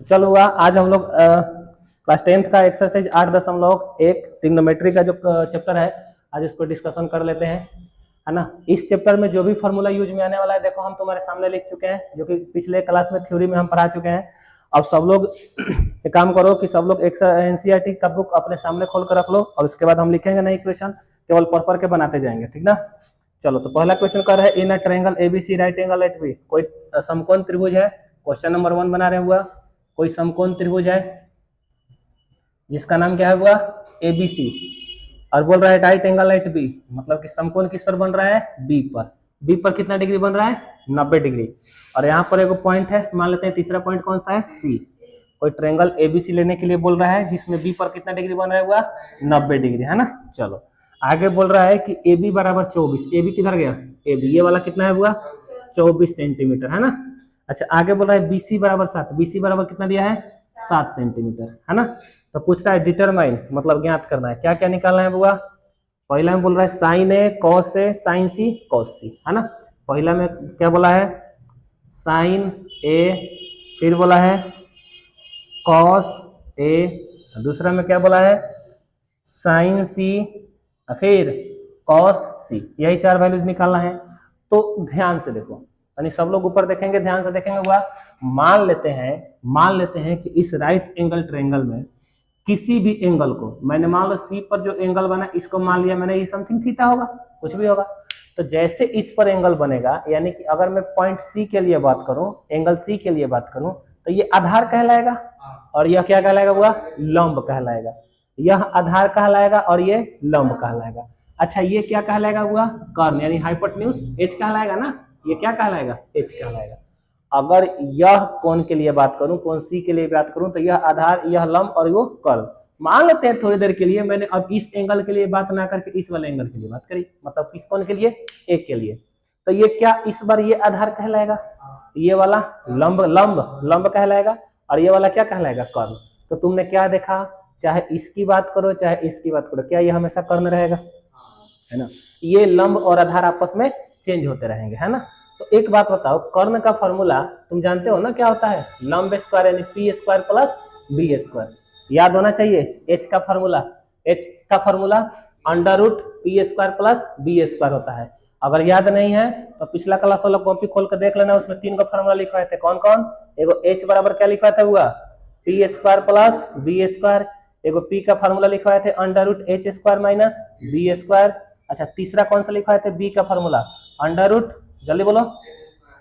तो चलो हुआ, आज हम लोग क्लास 10th का एक्सरसाइज 8.1 ट्रिग्नोमेट्री का जो चैप्टर है, आज इसको डिस्कशन कर लेते हैं, है ना। इस चैप्टर में जो भी फॉर्मूला यूज में आने वाला है, देखो हम तुम्हारे सामने लिख चुके हैं, जो कि पिछले क्लास में थ्योरी में हम पढ़ा चुके हैं। अब सब लोग एक काम करो कि सब लोग एनसीईआरटी का बुक अपने सामने खोल कर रख लो, और उसके बाद हम लिखेंगे नहीं क्वेश्चन, केवल पढ़ के बनाते जाएंगे, ठीक ना। चलो, तो पहला क्वेश्चन कर रहे हैं, in a triangle ABC right angle at B, कोई समकोण त्रिभुज है। क्वेश्चन नंबर 1 बना रहे हुआ, कोई समकोण त्रिभुज है जिसका नाम क्या है हुआ एबीसी, और बोल रहा है राइट एंगल एट बी, मतलब कि समकोण किस पर बन रहा है, बी पर। बी पर कितना डिग्री बन रहा है, 90 डिग्री। और यहाँ पर एक पॉइंट है, मान लेते हैं तीसरा पॉइंट कौन सा है, सी। कोई ट्रायंगल एबीसी लेने के लिए बोल रहा है जिसमें बी पर कितना डिग्री बन रहा है हुआ 90 डिग्री, है ना। चलो आगे बोल रहा है कि ए बी बराबर 24, ए बी किधर गया, ए बी, ये वाला कितना है हुआ 24 सेंटीमीटर, है ना। अच्छा आगे बोल रहा है बीसी बराबर 7, बीसी बराबर कितना दिया है 7 सेंटीमीटर, है ना। तो पूछ रहा है डिटरमाइन, मतलब ज्ञात करना है, क्या क्या निकालना है बुआ। पहला में बोल रहा है sign A cos A sign C cos सी, है ना। पहला में क्या बोला है, साइन ए, फिर बोला है कॉस ए, दूसरा में क्या बोला है साइन सी, फिर कॉस सी, यही 4 वैल्यूज निकालना है। तो ध्यान से देखो, यानी सब लोग ऊपर देखेंगे, ध्यान से देखेंगे हुआ। मान लेते हैं कि इस राइट एंगल ट्रायंगल में किसी भी एंगल को, मैंने मान लो सी पर जो एंगल बना इसको मान लिया मैंने, ये समथिंग थीटा होगा, कुछ भी होगा। तो जैसे इस पर एंगल बनेगा, यानी कि अगर मैं पॉइंट सी के लिए बात करूं, एंगल सी के लिए बात करूं, तो ये आधार कहलाएगा, और यह क्या कहलाएगा हुआ लंब कहलाएगा। यह आधार कहलाएगा और ये लंब कहलाएगा। अच्छा ये क्या कहलाएगा हुआ कर्ण, यानी हाइपोटेन्यूज एच कहलाएगा ना, ये क्या कहलाएगा एच कहलाएगा। अगर यह कोण के लिए बात करूं, कोण सी के लिए बात करूं, तो यह आधार, यह लंब और वो कर्ण। मान लेते हैं थोड़ी देर के लिए मैंने अब इस एंगल के लिए बात ना करके इस वाले एंगल के लिए बात करी, मतलब किस कोण के लिए, एक के लिए। तो ये क्या, इस बार ये आधार कहलाएगा, ये वाला लंब लंब लंब कहलाएगा, और ये वाला क्या कहलाएगा कर्ण। तो तुमने क्या देखा, चाहे इसकी बात करो चाहे इसकी बात करो, क्या ये हमेशा कर्ण रहेगा, है ना। ये लंब और आधार आपस में चेंज होते रहेंगे, है ना। तो एक बात बताओ, कर्ण का फॉर्मूला तुम जानते हो ना क्या होता है, लंब स्क्वायर यानी p square plus b square, याद होना चाहिए। एच का formula under root p square plus b square होता है। अगर याद नहीं है तो पिछला क्लास वाला कॉपी खोल कर देख लेना, उसमें 3 का फॉर्मूला लिखवाए थे, कौन कौन। एगो एच बराबर क्या लिखवाए थे हुआ p square plus b square, एगो पी का फॉर्मूला लिखवाए थे under root h square minus b square. अच्छा तीसरा कौन सा लिखवाए थे, बी का फॉर्मूला अंडर रूट, जल्दी बोलो,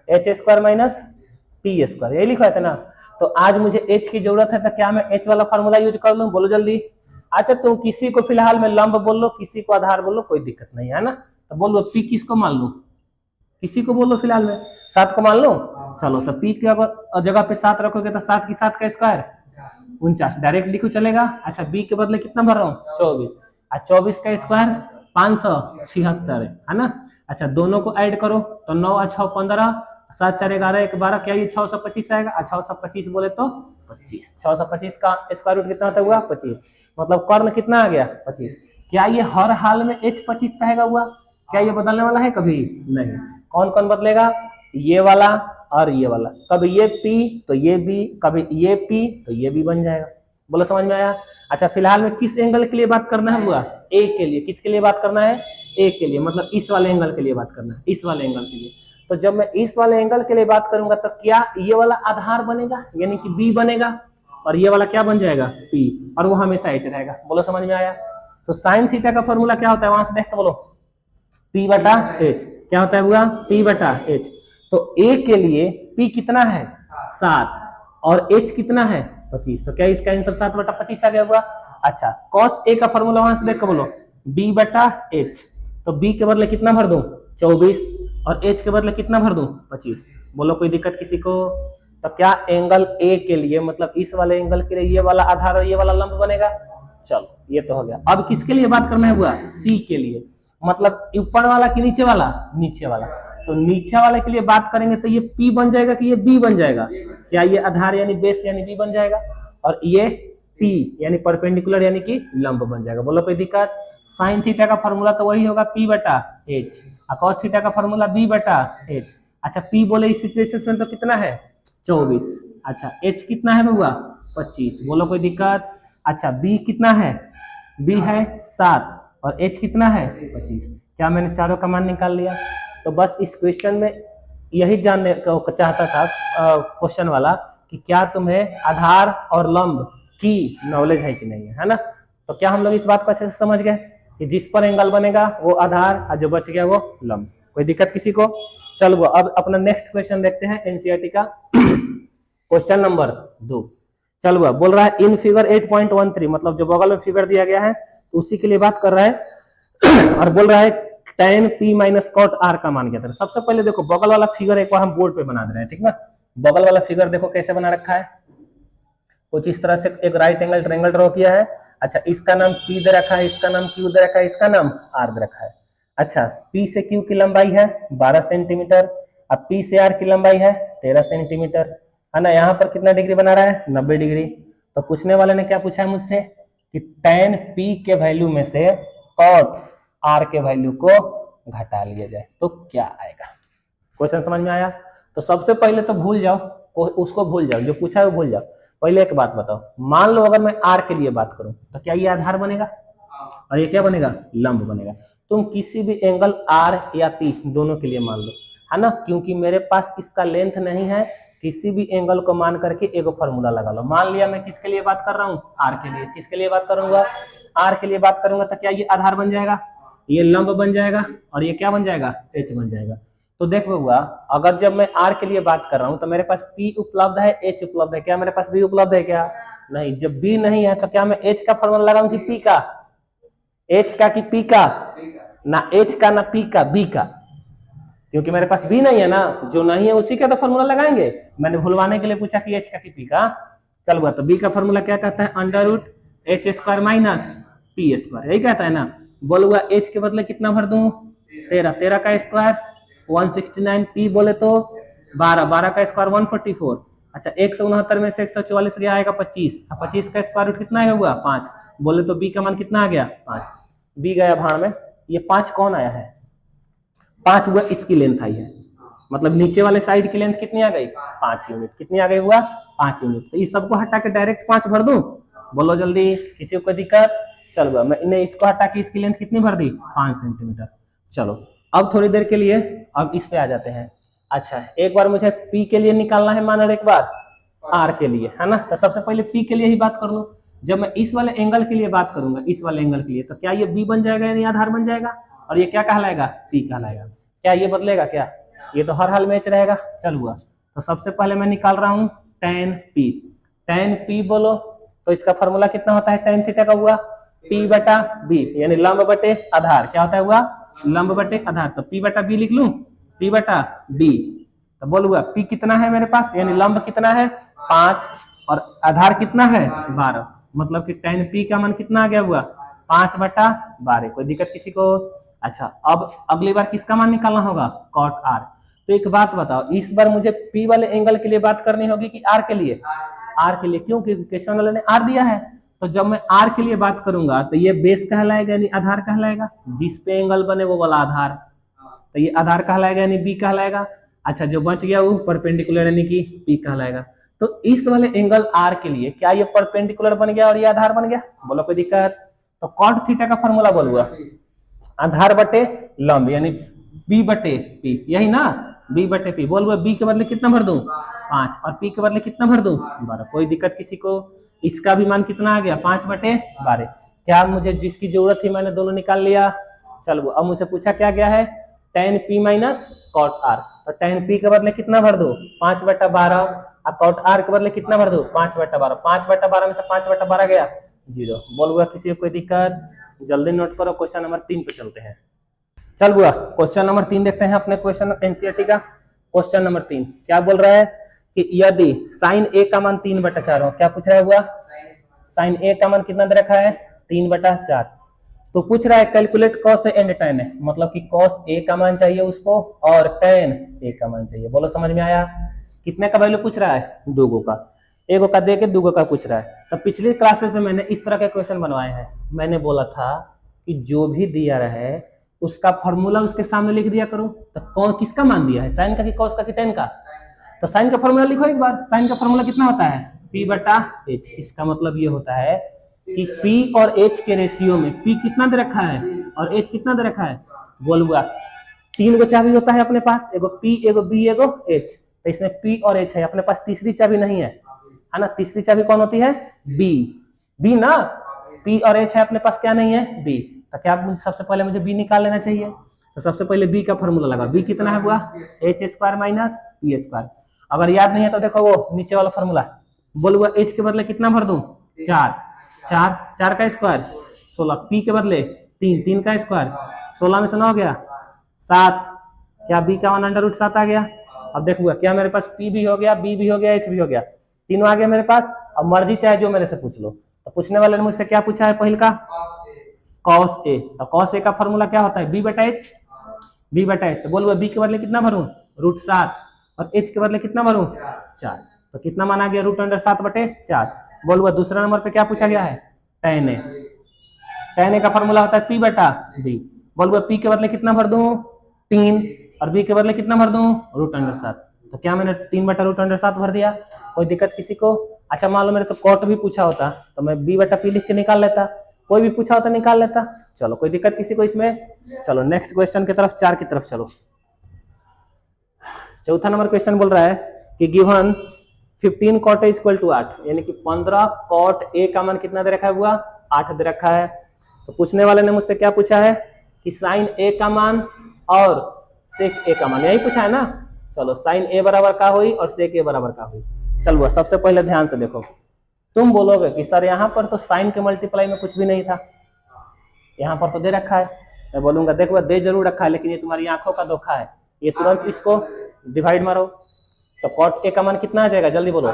H square minus p square, यही लिखवाए थे ना। तो आज मुझे एच की जरूरत है, तो क्या मैं एच वाला फॉर्मूला यूज कर लूं, बोलो जल्दी। अच्छा तुम किसी को फिलहाल में लंब बोल लो, किसी को आधार बोल लो, कोई दिक्कत नहीं है ना। तो बोलो पी किसको मान लू, किसी को बोलो फिलहाल में 7 को मान लो। चलो तो पी के जगह पे 7 रखोगे तो 7 की 7 का स्क्वायर 49, डायरेक्ट लिखो चलेगा। अच्छा बी के बदले कितना भर रहा हूँ 24, और 24 का स्क्वायर 576 है ना। अच्छा दोनों को ऐड करो तो 9 और 6 15, 7 4 11 1 12, क्या ये 625 आएगा। 625 बोले तो 25, 625 का स्क्वायर रूट कितना होता हुआ 25, मतलब कर्ण कितना आ गया 25। क्या ये हर हाल में h 25 रहेगा हुआ, क्या ये बदलने वाला है, कभी नहीं। कौन कौन बदलेगा, ये वाला और ये वाला, कभी ये P तो ये B, कभी ये P तो ये B बन जाएगा। बोलो समझ में आया। अच्छा फिलहाल में किस एंगल के लिए बात करना है हुआ, ए के लिए। किसके लिए बात करना है, ए के लिए, मतलब इस वाले एंगल के लिए बात करना है, इस वाले एंगल के लिए। तो जब मैं इस वाले एंगल के लिए बात करूंगा तो क्या ये वाला आधार बनेगा, यानी कि B बनेगा, और ये वाला क्या बन जाएगा P, और वो हमेशा H रहेगा। बोलो समझ में आया। तो साइन थीटा का फॉर्मूला क्या होता है, वहां से देख के बोलो, P बटा H, क्या होता है हुआ P बटा H। तो A के लिए P कितना है 7 और H कितना है 25, तो क्या इसका आंसर 7 बटा 25 आ गया हुआ। अच्छा cos A का फॉर्मूला वहां से देख के बोलो B बटा H, तो B के बदले कितना भर दूं 24, और H के बदले कितना भर दूं 25। बोलो कोई दिक्कत किसी को। तो क्या एंगल A के लिए, मतलब इस वाले एंगल के लिए ये वाला आधार और ये वाला लंब बनेगा। चलो ये तो हो गया। अब किसके लिए बात करना है हुआ, C के लिए, मतलब ऊपर वाला कि नीचे वाला, नीचे वाला। तो नीचे वाले के लिए बात करेंगे तो ये P बन जाएगा कि ये B बन जाएगा, क्या ये आधार यानी बेस यानी B बन जाएगा, और ये P यानी परपेंडिकुलर यानी कि लंब बन जाएगा। बोलो कोई दिक्कत। साइन थीटा का फॉर्मूला तो वही होगा P बटा H, और कॉस थीटा का फॉर्मूला B बटा H। अच्छा P बोले इस सिचुएशन में तो कितना है 24, अच्छा h कितना है बउआ 25, बोलो कोई दिक्कत। अच्छा b कितना है, b है 7 और h कितना है 25। क्या मैंने चारों का मान निकाल लिया। तो बस इस क्वेश्चन में यही जानने को चाहता था क्वेश्चन वाला कि क्या तुम्हें आधार और लंब की नॉलेज है कि नहीं है ना। तो क्या हम लोग इस बात को अच्छे से समझ गए कि जिस पर एंगल बनेगा वो आधार और जो बच गया वो लंब। कोई दिक्कत किसी को। चलो अब अपना नेक्स्ट क्वेश्चन देखते हैं एनसीईआरटी का क्वेश्चन नंबर 2। चलो बोल रहा है इन फिगर 8.13 मतलब जो बगल में फिगर दिया गया है उसी के लिए बात कर रहा है और बोल रहा है tan p minus cot r का मान क्या था। सबसे पहले देखो बगल वाला फिगर एक बार हम बोर्ड पे बना दे रहे हैं, ठीक ना। बगल वाला फिगर देखो कैसे बना रखा है, कुछ इस तरह से एक राइट एंगल ट्रायंगल ड्रॉ किया है। अच्छा इसका नाम p दे रखा है, इसका नाम q दे रखा है, इसका नाम r दे रखा है। अच्छा p से q की लंबाई है 12 सेंटीमीटर, अब p से r की लंबाई है 13 सेंटीमीटर, है ना। यहाँ पर कितना डिग्री बना रहा है 90 डिग्री। तो पूछने वाले ने क्या पूछा है मुझसे कि tan p के वैल्यू में से cot r के वैल्यू को घटा लिया जाए तो क्या आएगा। क्वेश्चन समझ में आया। तो सबसे पहले तो भूल जाओ, उसको भूल जाओ, जो पूछा है वो भूल जाओ। पहले एक बात बताओ, मान लो अगर मैं r के लिए बात करूं तो क्या ये आधार बनेगा और ये क्या बनेगा लंब बनेगा। तुम किसी भी एंगल r या p दोनों के लिए मान लो, है ना। क्योंकि मेरे पास इसका लेंथ नहीं है, किसी भी एंगल को मान करके एक फॉर्मूला लगा लो। मान लिया मैं किसके लिए बात कर रहा हूँ r के लिए, किसके लिए बात करूंगा r के लिए बात करूंगा। तो क्या ये आधार बन जाएगा, ये लंब बन जाएगा और ये क्या बन जाएगा h बन जाएगा। तो देखो हुआ अगर जब मैं r के लिए बात कर रहा हूं तो मेरे पास p उपलब्ध है h उपलब्ध है, क्या मेरे पास b उपलब्ध है क्या नहीं। जब b नहीं है तो क्या मैं h का फॉर्मूला लगाऊं कि p का, h का कि p का, ना h का ना p का, b का। क्योंकि मेरे पास b नहीं है ना, जो नहीं है उसी का तो फॉर्मूला लगाएंगे। मैंने भुलवाने के लिए पूछा कि h का कि p का। चल हुआ तो b का फॉर्मूला क्या कहता है under root h square minus p square, यही कहता है ना। बोलूंगा h के बदले कितना भर दूं 13, 13 का स्क्वायर 169, p बोले तो 12, 12 का स्क्वायर 144। अच्छा 169 में से 144 गया आएगा 25, 25 का स्क्वायर रूट कितना आया हुआ 5, बोले तो b का मान कितना आ गया 5। b गया भाड़ में, ये 5 कौन आया है 5 हुआ इसकी लेंथ आई है, मतलब नीचे वाले साइड की लेंथ कितनी आ गई 5 यूनिट, कितनी आ गई हुआ 5 यूनिट। तो इस सबको हटा के डायरेक्ट 5 भर दूं, बोलो जल्दी किसी को कोई दिक्कत। चलो मैं इन्हें इसको हटा के इसकी लेंथ कितनी भर दी 5 सेंटीमीटर। चलो अब थोड़ी देर के लिए अब इस पे आ जाते हैं। अच्छा एक बार मुझे p के लिए निकालना है मान, और एक बार r के लिए, है ना। तो सबसे पहले p के लिए ही बात कर लो। जब मैं इस वाले एंगल के लिए बात करूंगा, इस वाले एंगल के लिए, तो क्या ये b बन जाएगा यानी आधार बन जाएगा और ये क्या कहलाएगा p कहलाएगा। क्या ये बदलेगा क्या, ये तो हर हाल में रहेगा। चल हुआ तो सबसे पहले मैं निकाल रहा हूं tan p, tan p बोलो तो इसका फॉर्मूला कितना होता है tan थीटा का हुआ p बटा b यानी लंब बटे आधार, क्या होता है हुआ लंब बटे आधार। तो p बटा b लिख लूं, p बटा b। तो बोलूंगा p कितना है मेरे पास यानी लंब कितना है 5 और आधार कितना है 12, मतलब कि tan p का मान कितना आ गया हुआ 5 बटा 12। कोई दिक्कत किसी को। अच्छा अब अगली बार किसका मान निकालना होगा cot r। तो एक बात बताओ इस बार मुझे p वाले एंगल के लिए बात करनी होगी कि r के लिए, r के लिए, क्योंकि क्वेश्चन वाले ने r दिया है। तो जब मैं r के लिए बात करूंगा तो ये बेस कहलाएगा यानी आधार कहलाएगा, जिस पे एंगल बने वो वाला आधार, तो ये आधार कहलाएगा यानी b कहलाएगा। अच्छा जो बच गया वो परपेंडिकुलर यानी कि p कहलाएगा। तो इस वाले एंगल r के लिए क्या ये परपेंडिकुलर बन गया और ये आधार बन गया, बोलो कोई दिक्कत। तो कॉट थीटा का फॉर्मूला बोलूंगा आधार बटे लंब यानी b बटे p, यही ना b बटे p। बोल b के बदले कितना भर दूं 5 और p के बदले कितना भर दूं 12। कोई दिक्कत किसी को। इसका भी मान कितना आ गया 5 बटे 12। क्या मुझे जिसकी जरूरत थी मैंने दोनों निकाल लिया। चलो अब मुझसे पूछा क्या गया है tan p minus cot r। तो tan p के बदले कितना भर दो 5 बटा 12 और cot r के बदले कितना भर दो 5 बटा 12। 5 बटा 12 में से 5 बटा 12 गया 0। बोल किसी को कोई दिक्कत, जल्दी नोट करो। क्वेश्चन नंबर 3 पे चलते हैं। चल बुआ क्वेश्चन नंबर 3 देखते हैं अपने क्वेश्चन एनसीईआरटी का। क्वेश्चन नंबर 3 क्या बोल रहा है कि यदि साइन ए का मान 3/4 हो, क्या पूछ रहा है हुआ साइन ए का मान कितना दे रखा है 3/4। तो पूछ रहा है कैलकुलेट कॉस एंड टेन, मतलब कि कॉस ए का मान चाहिए उसको और टेन ए का मान चाहिए। बोलो समझ में आया। कितने का वैल्यू पूछ रहा है 2 का, 1 का दे के 2 का पूछ रहा है। तो पिछली क्लासेस में मैंने इस तरह के क्वेश्चन बनवाए हैं। मैंने बोला था कि जो भी दिया रहे उसका फॉर्मूला उसके सामने लिख दिया करो। तो कौन किसका मान दिया है साइन का कि कॉस का कि टेन का, तो साइन का फॉर्मूला लिखो एक बार। साइन का फॉर्मूला कितना होता है? P बटा H। इसका मतलब ये होता है कि P और H के रेशियो में P कितना दे रखा है और H कितना दे रखा है? बोलूंगा 3 गो चाबी होता है अपने पास, एगो P, एगो B, एगो H। तो इसमें P और H है, अपने पास तीसरी चाबी नहीं है ना। तीसरी चाबी कौन होती है? B। B ना, P और H है अपने पास, क्या नहीं है? B। तो क्या सबसे पहले मुझे B निकाल लेना चाहिए। तो सबसे पहले B का फॉर्मूला लगा। B कितना है हुआ? H square minus P square. अगर याद नहीं है तो देखो वो नीचे वाला फॉर्मूला, बोलूंगा H के बदले कितना भर दूं? 4। 4 का स्क्वायर 16। P के बदले 3 का स्क्वायर 16 में से 9 हो गया 7। क्या B का 1/7 आ गया? अब देखूंगा क्या मेरे पास P भी हो गया, B भी हो गया, H भी हो गया, तीनों आ गया मेरे पास। अब मर्जी चाहे जो मेरे से पूछ लो। तो पूछने वाले ने मुझसे क्या पूछा है? पहले का cos A। तो cos A का फॉर्मूला क्या होता है? B बटा H। B बटा H। तो बोलूंगा B के बदले कितना भरूं? √7। और H के बदले कितना भरूं? 4। तो कितना माना गया? √7/4। बोलूंगा दूसरा नंबर पे क्या पूछा गया है? tan A। tan A का फॉर्मूला होता है P बटा B। बोलूंगा P के बदले कितना भर दूं? 3। और B के बदले कितना भर दूं? √7। तो क्या मैंने 3 बटा √7 भर दिया? कोई दिक्कत किसी को? अच्छा मान लो मेरे से कॉट भी पूछा होता तो मैं B बटा P लिख के निकाल लेता, कोई भी पूछा होता निकाल लेता। चलो कोई दिक्कत किसी को इसमें? चलो नेक्स्ट क्वेश्चन की तरफ, 4 की तरफ चलो। चौथा नंबर क्वेश्चन बोल रहा है कि given 15 cot A equal to 8, यानी कि 15 cot A का मान कितना दे रखा है हुआ? 8 दे रखा है। तो पूछने वाले ने मुझसे क्या पूछा है कि साइन A का मान और सेक A का मान, यही पूछा है ना। चलो साइन A बराबर का हुई और सेक A बराबर का हुई। चलो सबसे पहले ध्यान से देखो, तुम बोलोगे कि सर यहाँ पर तो साइन के मल्टीप्लाई में कुछ भी नहीं था, यहाँ पर तो दे रखा है। मैं बोलूंगा देखो दे जरूर रखा है, लेकिन ये तुम्हारी आंखों का धोखा है। ये तुरंत इसको डिवाइड मारो तो कॉट ए का मान कितना आ जाएगा? जल्दी बोलो।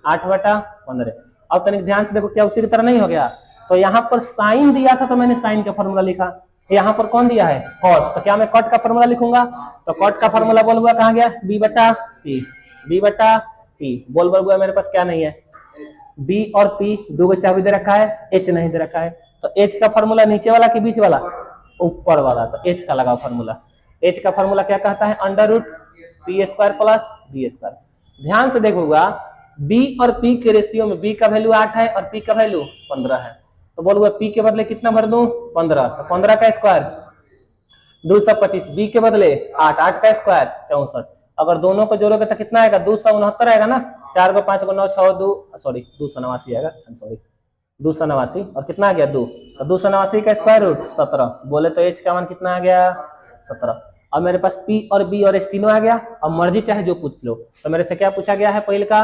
8/15। अब तनिक ध्यान से देखो, क्या उसी की तरह नहीं हो गया? तो यहाँ पर साइन दिया था तो मैंने साइन का फॉर्मूला लिखा, यहाँ पर कौन दिया है? कॉट। तो क्या मैं कॉट का फॉर्मूला लिखूंगा? तो कॉट का फॉर्मूला बोलूंगा कहाँ गया? B बटा P। B बटा P। बोल मेरे पास क्या नहीं है? B और P दो गो चाबी दे रखा है, H नहीं दे रखा है। तो H का फॉर्मूला नीचे वाला कि बीच वाला? ऊपर वाला। तो H का लगाओ फॉर्मूला। H का फॉर्मूला क्या कहता है? √P² plus B²। ध्यान से देखूंगा B और P के रेशियो में B का वैल्यू 8 है और P का वैल्यू 15 है। तो बोलूंगा P के बदले कितना भर दूं? 15। तो 15 का स्क्वायर 225। B के बदले 8, 8 का स्क्वायर 64। अगर दोनों को जोड़ोगे तो कितना आएगा? 269 आएगा ना। 4 को 5 को 9 6 2 सॉरी 289 आएगा, सॉरी 289। और कितना आ गया? 2। तो 289 का स्क्वायर रूट 17। बोले तो H का मान कितना आ गया? 17। अब मेरे पास P और B और H तीनों आ गया। अब मर्जी चाहे जो पूछ लो। तो मेरे से क्या पूछा गया है? पहले का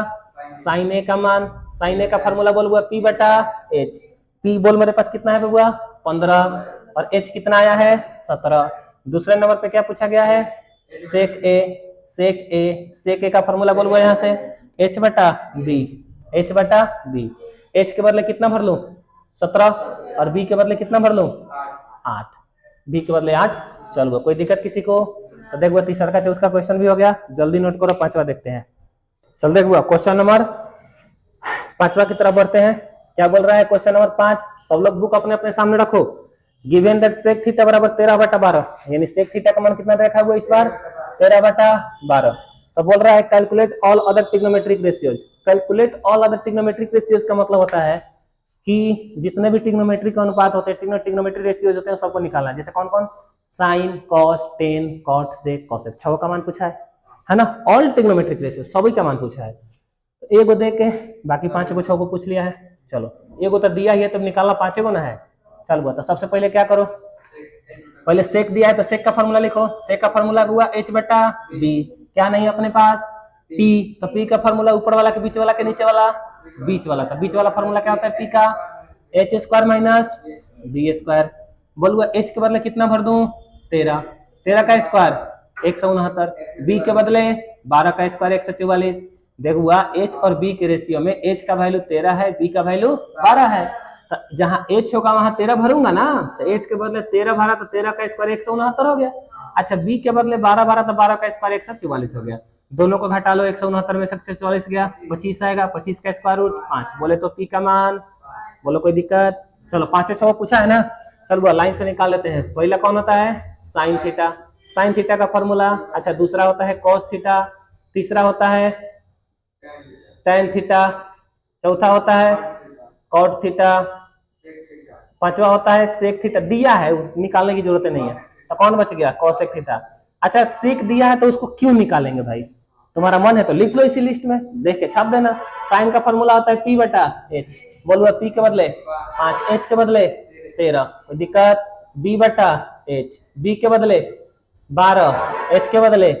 साइन A का मान। साइन A का फॉर्मूला बोलूंगा P बटा H। P बोल मेरे पास कितना है हुआ? 15। और H कितना आया है? 17। दूसरे नंबर पे क्या पूछा गया है? Sec A। Sec A। Sec A का फॉर्मूला बोलूंगा यहाँ से H बटा B। H बटा B। H के बदले कितना भर लूं? 17। और B के बदले कितना भर लूं? 8। B के बदले 8। चलो कोई दिक्कत किसी को? तो देखो तीसरा का चौथा क्वेश्चन भी हो गया। जल्दी नोट करो, पांचवा देखते हैं। चल देखो क्वेश्चन नंबर पांचवा की तरफ बढ़ते हैं। क्या बोल रहा है क्वेश्चन नंबर 5? सब लोग बुक अपने अपने सामने रखो। गिवन दैट सेक थीटा बराबर 13/12, यानी सेक थीटा का मान कितना देखा हुआ इस बार? 13/12। तो बोल रहा है calculate all other trigonometric ratios. Calculate all other trigonometric ratios का मतलब होता है कि जितने भी ट्रिग्नोमेट्रिक अनुपात होते हैं, ट्रिग्नोमेट्रिक रेशियोज होते हैं, सबको निकालना। जैसे कौन कौन? साइन, कॉस, टेन, कॉट, सेक, कॉसेक, 6 का मान पूछा है ना। ऑल ट्रिग्नोमेट्रिक रेशियो सभी का मान पूछा है। तो एगो दे के बाकी 5 को 6 को पूछ लिया है। चलो एगो तो दिया ही है, तब निकालना 5 को ना है। चलो तो सबसे पहले क्या करो? पहले सेक दिया है तो सेक का फॉर्मूला लिखो। सेक का फॉर्मूला हुआ H बटा B। क्या नहीं अपने पास? P। तो P का फॉर्मूला ऊपर वाला के बीच वाला के नीचे वाला? बीच वाला। तो बीच वाला फॉर्मूला क्या होता है? P का H² माइनस B²। बोलूंगा H के बदले कितना भर दूं? 13। 13 का स्क्वायर 169। B के बदले 12 का स्क्वायर 144। देखूंगा H और B के रेशियो में H का वैल्यू 13 है, B का वैल्यू 12 है। तो जहां H होगा वहां 13 भरूंगा ना। तो H के बदले 13 भरा तो 13 का स्क्वायर 169 हो गया। अच्छा B के बदले 12 भरा तो 12 का स्क्वायर 144 हो गया। दोनों को घटा लो, 169 में 144 गया, 25 आएगा। 25 का स्क्वायर रूट 5। बोले तो P का मान, बोलो कोई दिक्कत? चलो 5 6 पूछा है ना। चलो लाइन से निकाल लेते हैं। पहला कौन होता है? Sin theta. साइन थीटा का फॉर्मूला। अच्छा दूसरा होता है कॉस थीटा। तीसरा होता है tan थीटा, चौथा होता है cot थीटा, पांचवा होता है sec थीटा। दिया है, निकालने की जरूरत नहीं है। तो कौन बच गया? cosec theta. अच्छा sec दिया है तो उसको क्यों निकालेंगे भाई? तुम्हारा मन है तो लिख लो इसी लिस्ट में, देख के छाप देना। साइन का फॉर्मूला होता है p बटा h। बोलो p के बदले 5, h के बदले 13, कोई दिक्कत? b बटा h, b के बदले 12, h के बदले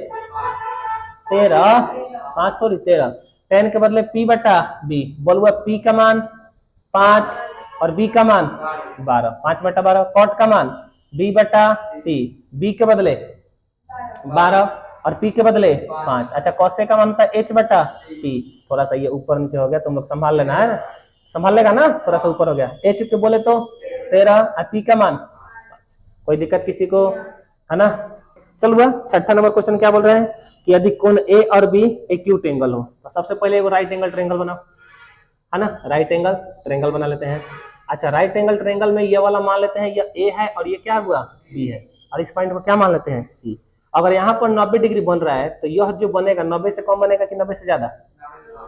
13, 5 थोड़ी 13, 10 के बदले p बटा b। बोलो p का मान 5 और b का मान 12, 5 बटा 12। कॉट का मान b बटा p, b के बदले 12 और p के बदले 5। अच्छा कॉसे का मान था h बटा p। थोड़ा सा ये ऊपर नीचे हो गया, तुम लोग संभाल लेना है ना, संभाल लेगा ना, थोड़ा सा ऊपर हो गया। h के बोले तो 13 और p का मान 5। कोई दिक्कत किसी को? है ना। चलो वह छठा नंबर क्वेश्चन क्या बोल रहे हैं कि यदि कोण a और b एक्यूट एंगल हो तो सबसे पहले वो राइट एंगल ट्रायंगल बनाओ, है ना। राइट एंगल ट्रायंगल बना लेते हैं। अच्छा राइट एंगल ट्रायंगल में ये वाला मान लेते हैं ये a है और ये क्या हुआ? b है, और इस पॉइंट को क्या मान लेते हैं? c। अगर यहाँ पर 90 डिग्री बन रहा है तो यह जो बनेगा 90 से कम बनेगा कि 90 से ज्यादा?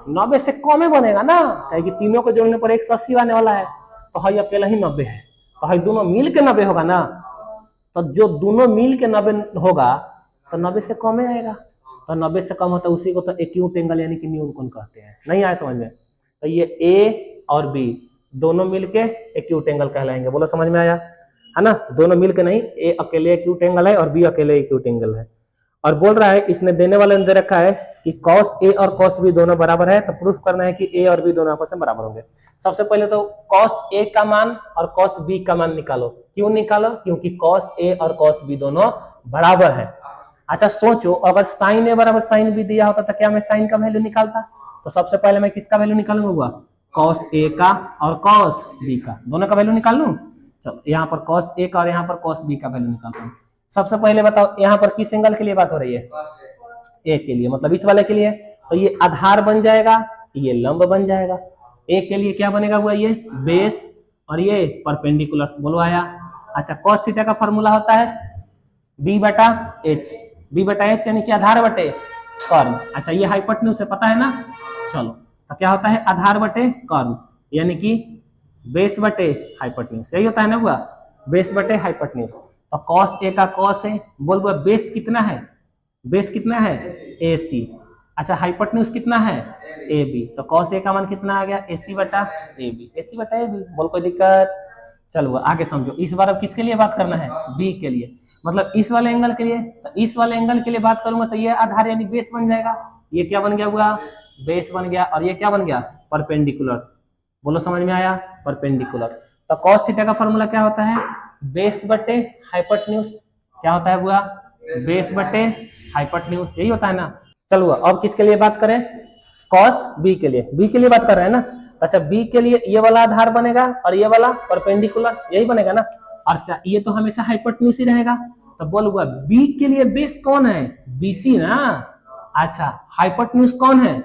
90 से कम ही बनेगा ना, क्योंकि तीनों को जोड़ने पर 180 आने वाला है। तो हाई अकेला ही 90 है, तो हाई दोनों मिल के 90 होगा ना। तो जो दोनों मिल के 90 होगा तो 90 से कम ही आएगा। तो 90 से कम होता है उसी को तो एक्यूट एंगल यानी कि न्यून कोण कहते हैं। नहीं आया समझ में? तो ये ए और बी दोनों मिलके एक्यूट एंगल कहलाएंगे। बोलो समझ में आया? है ना। दोनों मिलके नहीं, ए अकेले एक्यूट एंगल है और बी अकेले एक्यूट एंगल है। और बोल रहा है इसने देने वाले ने दे रखा है कि cos a और cos b दोनों बराबर है, तो प्रूफ करना है कि a और b दोनों आपस में बराबर होंगे। सबसे पहले तो cos a का मान और cos b का मान निकालो। क्यों निकालो? क्योंकि cos a और cos b दोनों बराबर है। अच्छा सोचो अगर sin a बराबर sin b दिया होता तो क्या मैं sin का वैल्यू निकालता? तो सबसे पहले मैं किसका वैल्यू निकालूंगा? cos a का और cos b का, दोनों का वैल्यू निकाल लूं। चलो यहाँ पर cos a का और यहाँ पर cos b का वैल्यू निकालता हूँ। सबसे पहले बताओ यहाँ पर किस एंगल के लिए बात हो रही है? ए के लिए, मतलब इस वाले के लिए। तो ये आधार बन जाएगा, ये लंब बन जाएगा। ए के लिए क्या बनेगा हुआ? ये बेस और ये परपेंडिकुलर। बोलो आया? अच्छा cos थीटा का फॉर्मूला होता है b बटा h, b बटा h यानी कि आधार बटे कर्ण। अच्छा ये हाइपोटेन्यूज है, पता है ना। चलो तो क्या होता है? आधार बटे कर्ण यानी कि बेस बटे हाइपोटेन्यूज, यही होता है ना हुआ, बेस बटे हाइपोटेन्यूज। तो cos a का cos है, बोल वो बेस कितना है? बेस कितना है? AC। अच्छा हाइपोटेन्यूज कितना है? AB। तो cos a का मान कितना आ गया? AC बटा AB, AC बटा AB। बोल कोई दिक्कत? चलो आगे समझो। इस बार अब किसके लिए बात करना है? B के लिए, मतलब इस वाले एंगल के लिए। तो इस वाले एंगल के लिए बात करूंगा तो ये आधार यानी बेस बन जाएगा। ये क्या बन गया हुआ? बेस बन गया। और ये क्या बन गया? परपेंडिकुलर। बोलो समझ में आया? परपेंडिकुलर। तो cos थीटा का फॉर्मूला क्या होता है? बेस बटे हाइपोटेन्यूज। क्या होता है हुआ? बेस बटे हाइपोटेन्यूज, यही होता है ना। चलो अब किसके लिए बात करें? cos b के लिए, b के लिए बात कर रहे हैं ना। अच्छा b के लिए ये वाला आधार बनेगा और ये वाला परपेंडिकुलर, यही बनेगा ना। अच्छा ये तो हमेशा हाइपोटेन्यूज ही रहेगा। तो बोल हुआ b के लिए बेस कौन है? BC ना। अच्छा हाइपोटेन्यूज कौन है?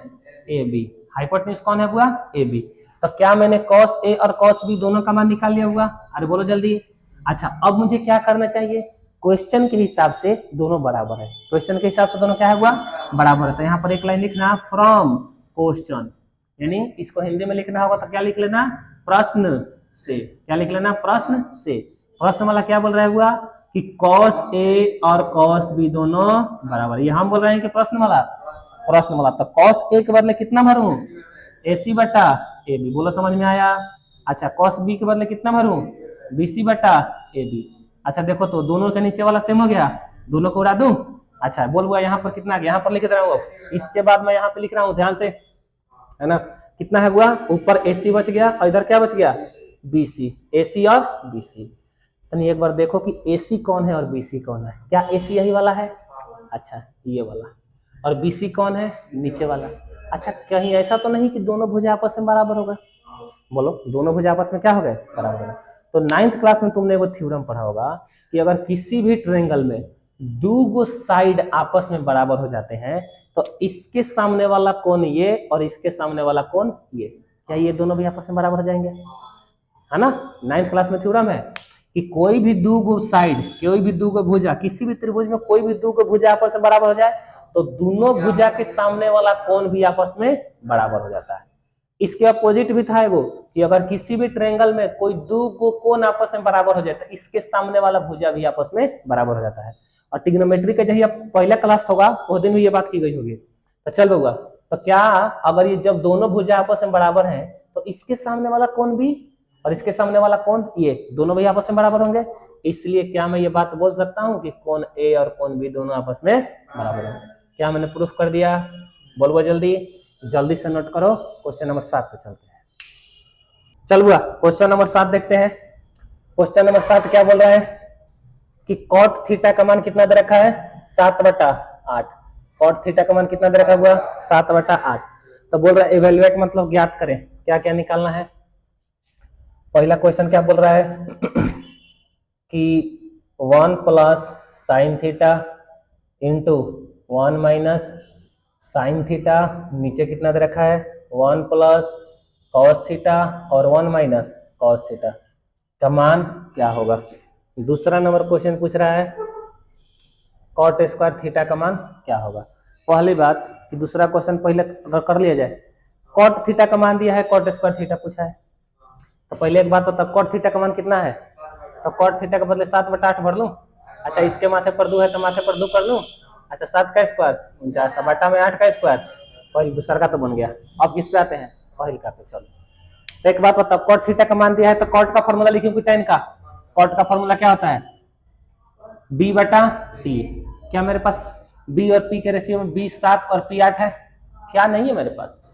AB। हाइपोटेन्यूज कौन है हुआ? AB। तो क्या मैंने cos a और cos b दोनों का मान निकाल लिया हुआ? अरे बोलो जल्दी। अच्छा अब मुझे क्या करना चाहिए? क्वेश्चन के हिसाब से दोनों बराबर है। क्वेश्चन के हिसाब से दोनों क्या है हुआ? बराबर है। तो यहाँ पर एक लाइन लिखना फ्रॉम क्वेश्चन, यानी इसको हिंदी में लिखना होगा तो क्या लिख लेना? प्रश्न से। क्या लिख लेना? प्रश्न से। प्रश्न वाला क्या बोल रहा है हुआ कि cos a और cos b दोनों बराबर। ये हम बोल रहे हैं कि प्रश्न वाला, प्रश्न वाला। तो cos a के बदले कितना भरूं? AC बटा AB। बोलो समझ में आया? अच्छा cos b के बदले कितना भरूं? BC बटा AB। अच्छा देखो तो दोनों के नीचे वाला सेम हो गया, दोनों को उड़ा दूं। अच्छा बोल हुआ यहाँ पर कितना गया? यहाँ पर लिख रहा हूँ, इसके बाद मैं यहाँ पे लिख रहा हूँ, ध्यान से, है ना। कितना है हुआ? ऊपर AC बच गया और इधर क्या बच गया? BC। AC और BC। एक बार देखो कि AC कौन है और BC कौन है। क्या AC यही वाला है? अच्छा ये वाला। और BC कौन है? नीचे वाला। अच्छा कहीं ऐसा तो नहीं कि दोनों भुजा आपस में बराबर होगा? बोलो दोनों भुजा आपस में क्या हो गए? बराबर हो गए। तो 9th क्लास में तुमने वो थ्योरम पढ़ा होगा कि अगर किसी भी ट्रायंगल में दो साइड आपस में बराबर हो जाते हैं तो इसके सामने वाला कोण ये और इसके सामने वाला कोण ये, क्या ये दोनों भी आपस में बराबर हो जाएंगे? है ना। 9th क्लास में थ्योरम है कि कोई भी दो साइड, कोई भी दो भुजा, किसी भी त्रिभुज में कोई भी दो भुजा आपस में बराबर हो जाए तो दोनों भुजा के सामने वाला कोण भी आपस में बराबर हो जाता है। इसके अपोजिट भी था एगो कि अगर किसी भी ट्रायंगल में कोई दो को कोण आपस में बराबर हो जाता है, इसके सामने वाला भुजा भी आपस में बराबर हो जाता है। और ट्रिग्नोमेट्री का जब पहला क्लास होगा उस दिन भी ये बात की गई होगी। तो चल बउआ, तो क्या अगर ये जब दोनों भुजा आपस में बराबर हैं तो इसके सामने वाला कोण भी और इसके सामने वाला कोण ये दोनों भी आपस में बराबर होंगे, इसलिए क्या मैं ये बात बोल सकता हूँ कि कोण ए और कोण बी दोनों आपस में बराबर होंगे। क्या मैंने प्रूफ कर दिया? बोलो जल्दी, जल्दी से नोट करो। क्वेश्चन नंबर 7 पे चलते हैं। चल बुआ, क्वेश्चन नंबर 7 देखते हैं। क्वेश्चन नंबर 7 क्या बोल रहा है कि कॉट थीटा का मान कितना दे रखा है? 7/8। कॉट थीटा का मान कितना दे रखा हुआ? 7/8। तो बोल रहा है इवेल्युएट मतलब ज्ञात करें, क्या क्या निकालना है। पहला क्वेश्चन क्या बोल रहा है कि 1 plus sine theta into 1 minus sine theta, नीचे कितना दे रखा है? 1 प्लस कॉस थीटा और 1 माइनस कॉस थीटा का मान क्या होगा। दूसरा नंबर क्वेश्चन पूछ रहा है कॉट स्क्वायर थीटा का मान क्या होगा। पहली बात कि दूसरा क्वेश्चन पहले अगर कर लिया जाए, कॉट थीटा का मान दिया है, कॉट स्क्वायर थीटा पूछा है, तो पहले एक बात बता, कॉट थीटा का मान कितना है? तो कॉट थीटा के बदले 7/8 भर लूं। अच्छा, इसके माथे पर 2 है तो माथे पर 2 कर लूं। अच्छा, 7 का स्क्वायर 49, बटा में 8 का स्क्वायर, पहले दूसरा का तो बन गया। अब किस पे आते हैं? पहले का पे। चलो, तो एक बात बताओ, कॉट थीटा का मान दिया है तो कॉट का फॉर्मूला लिखूं कि tan का? कॉट का फॉर्मूला क्या होता है? b/t। क्या मेरे पास b और p के रेशियो में b 7 और p 8 है? क्या नहीं है मेरे पास?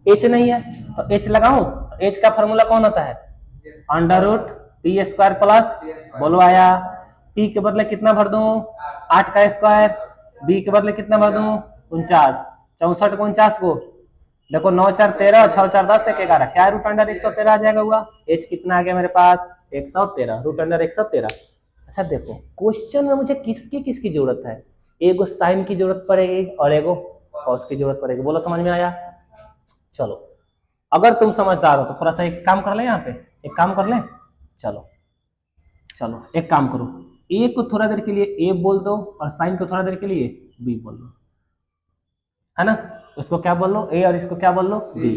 h नहीं है तो h लगाऊं। तो h का फॉर्मूला कौन होता है? √p² प्लस, बोलो आया, p के बदले कितना भर दूं? 8 का स्क्वायर, b के बदले कितना भर दूं? 49, 64 को 49 को देखो, 9 4 13, 6 4 10, 1 11, क्या √113 आ जाएगा हुआ। h कितना आ गया मेरे पास? 113, √113। अच्छा देखो, क्वेश्चन में मुझे किसकी किसकी जरूरत है? एगो साइन की जरूरत पड़ेगी और एगो कॉस की जरूरत पड़ेगी। बोलो, समझ में आया? चलो, अगर तुम समझदार हो तो थोड़ा सा एक काम कर ले, यहाँ पे एक काम कर ले। चलो चलो, एक काम करो, ए को थोड़ा देर के लिए ए बोल दो और साइन को थोड़ा देर के लिए बी बोल दो, है ना। उसको क्या बोल लो? ए, और इसको क्या बोल लो? बी।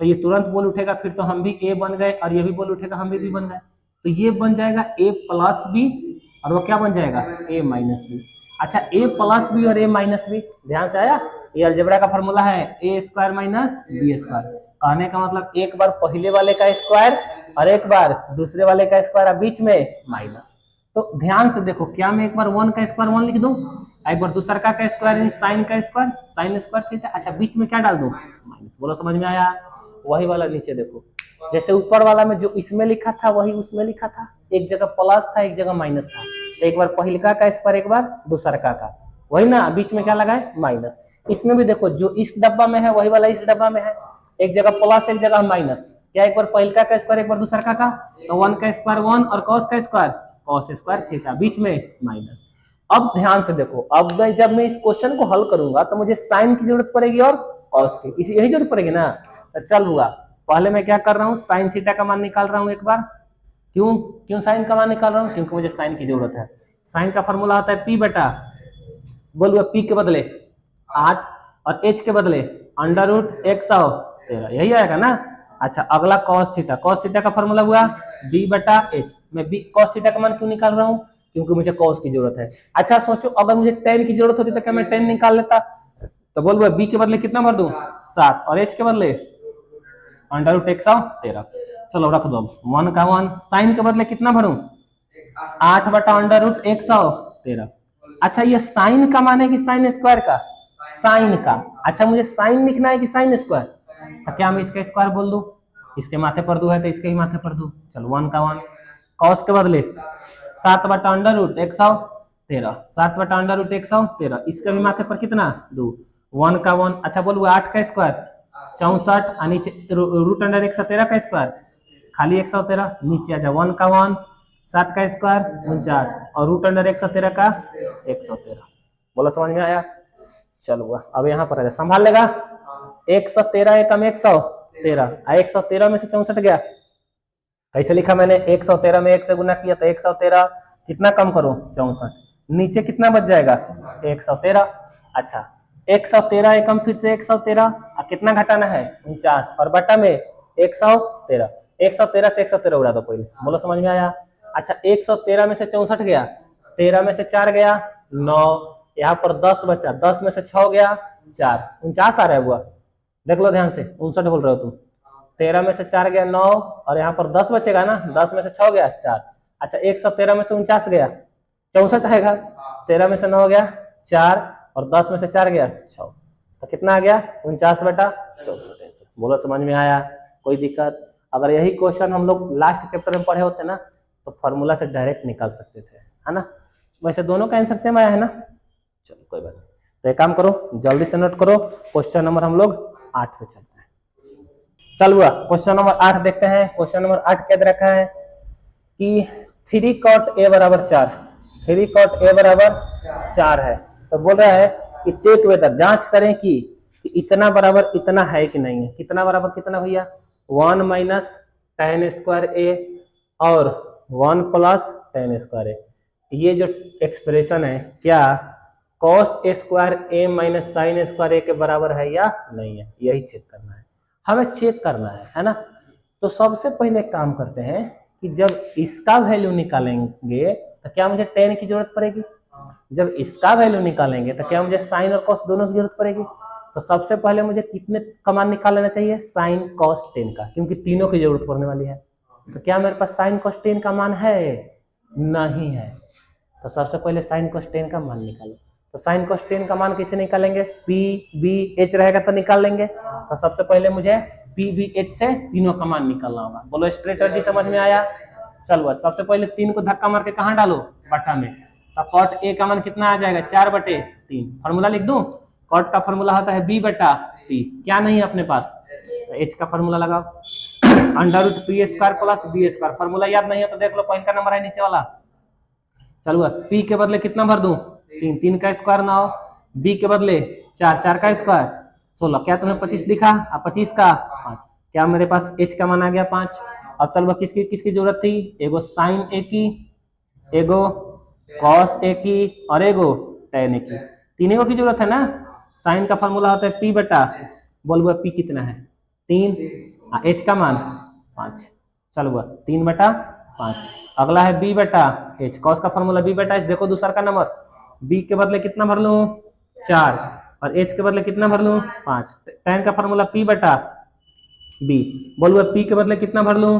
तो ये तुरंत बोल उठेगा, फिर तो हम भी ए बन गए और ये भी बोल उठेगा, हम भी बी बन गए। तो ये बन जाएगा a प्लस बी और वो क्या बन जाएगा? a minus b. अच्छा, a प्लस बी और a माइनस बी, ध्यान से आया? ये अलजेब्रा का फॉर्मूला है a² माइनस b²। कहने का मतलब एक बार पहले वाले का स्क्वायर और एक बार दूसरे वाले का स्क्वायर और बीच में माइनस। तो ध्यान से देखो, क्या मैं एक बार 1 का स्क्वायर 1 लिख दूं, एक बार दूसरा का स्क्वायर साइन का स्क्वायर साइन स्क्वायर थीटा। अच्छा, बीच में क्या डाल दूं? माइनस। बोलो, समझ में आया? वही वाला नीचे देखो, जैसे ऊपर वाला में जो इसमें लिखा था वही उसमें लिखा था, एक जगह प्लस था एक जगह माइनस था। तो एक बार पहिलका का स्क्वायर एक बार दूसरा का, वही ना, बीच में क्या लगा है? माइनस। इसमें भी देखो, जो इस डब्बा में है वही वाला इस डब्बा में है, एक जगह प्लस एक जगह माइनस। क्या एक बार पहिलका का स्क्वायर एक बार दूसरा का, तो 1 का स्क्वायर 1 और cos का स्क्वायर cos स्क्वायर थीटा, बीच में माइनस। अब ध्यान से देखो, अब जब मैं इस क्वेश्चन को हल करूंगा तो मुझे साइन की जरूरत पड़ेगी और cos की, इसी यही जरूरत पड़ेगी ना। तो चल हुआ, पहले मैं क्या कर रहा हूँ? साइन थीटा का मान निकाल रहा हूँ एक बार। क्यों साइन का मान निकाल रहा हूँ? क्योंकि मुझे साइन की जरूरत है। साइन का फॉर्मूला होता है p बटा, बोलूँ p के बदले 8 और h के बदले √113, यही आएगा ना। अच्छा, अगला cos थीटा, cos थीटा का फॉर्मूला हुआ b/h। मैं cos थीटा का मान क्यों निकाल रहा हूँ? क्योंकि मुझे cos की जरूरत है। अच्छा सोचो, अगर मुझे tan की जरूरत होती तो क्या मैं tan निकाल लेता? तो बोल b के बदले कितना भर दूं? 7 और h के बदले √113। चलो रख दो, 1 का 1, साइन के बदले कितना भरूं? 8/√113। अच्छा, ये साइन का मान है कि साइन स्क्वायर का? साइन का। अच्छा, मुझे साइन लिखना है कि साइन स्क्वायर? तो क्या मैं इसका स्क्वायर बोल दूं? इसके माथे पर 2 है तो इसके ही माथे पर 2। चलो, 1 का 1, कॉस के बदले 7/√113, 7/√113, इसके भी माथे पर कितना? 2, 1 का 1। अच्छा बोलो, 8 का स्क्वायर 64 और नीचे √113 का स्क्वायर खाली 113, नीचे आ जाए 1 का 1, 7 का स्क्वायर 49 और √113 का 113। बोलो, समझ में आया? चलो, अब यहाँ पर आ जाए, संभाल लेगा। 113 एकम 113, 113 में से 64 गया, कैसे लिखा मैंने? 113 में 1 से गुना किया तो 113, कितना कम करो? 64, नीचे कितना बच जाएगा? 113। अच्छा, 113 एकम फिर से 113, कितना घटाना है 49, और बटा में 113, 113 से 113 उड़ा दो पहले, बोलो समझ में आया। अच्छा 113 में से 64 गया, 13 में से 4 गया 9, यहाँ पर 10 बचा, 10 में से 6 गया 4, 49 आ रहा है हुआ, देख लो ध्यान से, 59 बोल रहे हो तुम। 13 में से 4 गया 9, और यहाँ पर 10 बचेगा ना, 10 में से 6 गया 4। अच्छा 113 में से 49 गया 64 आएगा, 13 में से 9 गया 4, और 10 में से 4 गया 6, तो कितना आ गया 49/64। बोलो समझ में आया, कोई दिक्कत? अगर यही क्वेश्चन हम लोग लास्ट चैप्टर में पढ़े होते ना तो फॉर्मूला से डायरेक्ट निकाल सकते थे, है ना। वैसे दोनों का आंसर सेम आया है ना, चलो कोई बात नहीं। तो एक काम करो, जल्दी से नोट करो, क्वेश्चन नंबर हम लोग 8 पे चलते हैं। चल हुआ, क्वेश्चन नंबर 8 देखते हैं। क्वेश्चन नंबर 8 क्या दे रखा है कि 3 cot a बराबर 4, 3 cot a बराबर 4 है। तो बोल रहा है कि चेक वेदर, जांच करें कि इतना बराबर इतना है कि नहीं है। कितना बराबर कितना भैया, 1 माइनस tan स्क्वायर a और 1 प्लस tan स्क्वायर a। ये जो एक्सप्रेशन है क्या cos square a minus sine square a के बराबर है या नहीं है, यही चेक करना है, हमें चेक करना है ना। तो सबसे पहले काम करते हैं कि जब इसका वैल्यू निकालेंगे तो क्या मुझे tan की जरूरत पड़ेगी, जब इसका वैल्यू निकालेंगे तो क्या मुझे साइन और कॉस दोनों की जरूरत पड़ेगी। तो सबसे पहले मुझे कितने का मान निकाल लेना चाहिए, साइन कॉस tan का, क्योंकि तीनों की जरूरत पड़ने वाली है। तो क्या मेरे पास साइन कॉस tan का मान है, नहीं है। तो सबसे पहले साइन कॉस tan का मान निकालो। तो साइन कॉस tan का मान कैसे निकालेंगे, पी बी एच रहेगा तो निकाल लेंगे। तो सबसे पहले मुझे पी बी एच से तीनों का मान निकालना होगा। बोलो स्ट्रेटजी समझ में आया। चलो सबसे पहले 3 को धक्का मार के कहाँ डालो, बटा में। तो कॉट ए का मान कितना आ जाएगा, 4/3। फॉर्मूला लिख दूं, कॉट का फॉर्मूला होता है b/p, क्या नहीं है अपने पास, तो एच का फॉर्मूला लगाओ, √p² प्लस b²। फॉर्मूला याद नहीं है तो देख लो, पहले का नंबर है नीचे वाला। चलो p के बदले कितना भर दूं, 3, 3 का स्क्वायर 9, b के बदले 4, 4 का स्क्वायर 16। क्या तुम्हें 25 दिखा, 25 का 5, क्या मेरे पास h का मान आ गया 5। अब चलो किसकी किसकी जरूरत थी, एगो साइन a की, एगो कॉस a की, और एगो tan a की, तीनों की जरूरत है ना। साइन का फॉर्मूला होता है p/, बोलो p कितना है 3, h का मान 5। चलो 3/5। अगला है b/h, कॉस का फॉर्मूला b/h। देखो दूसरा का नंबर, b के बदले कितना भर लूं 4, और h के बदले कितना भर लूं 5। tan का फॉर्मूला p/b, बोलो p के बदले कितना भर लूं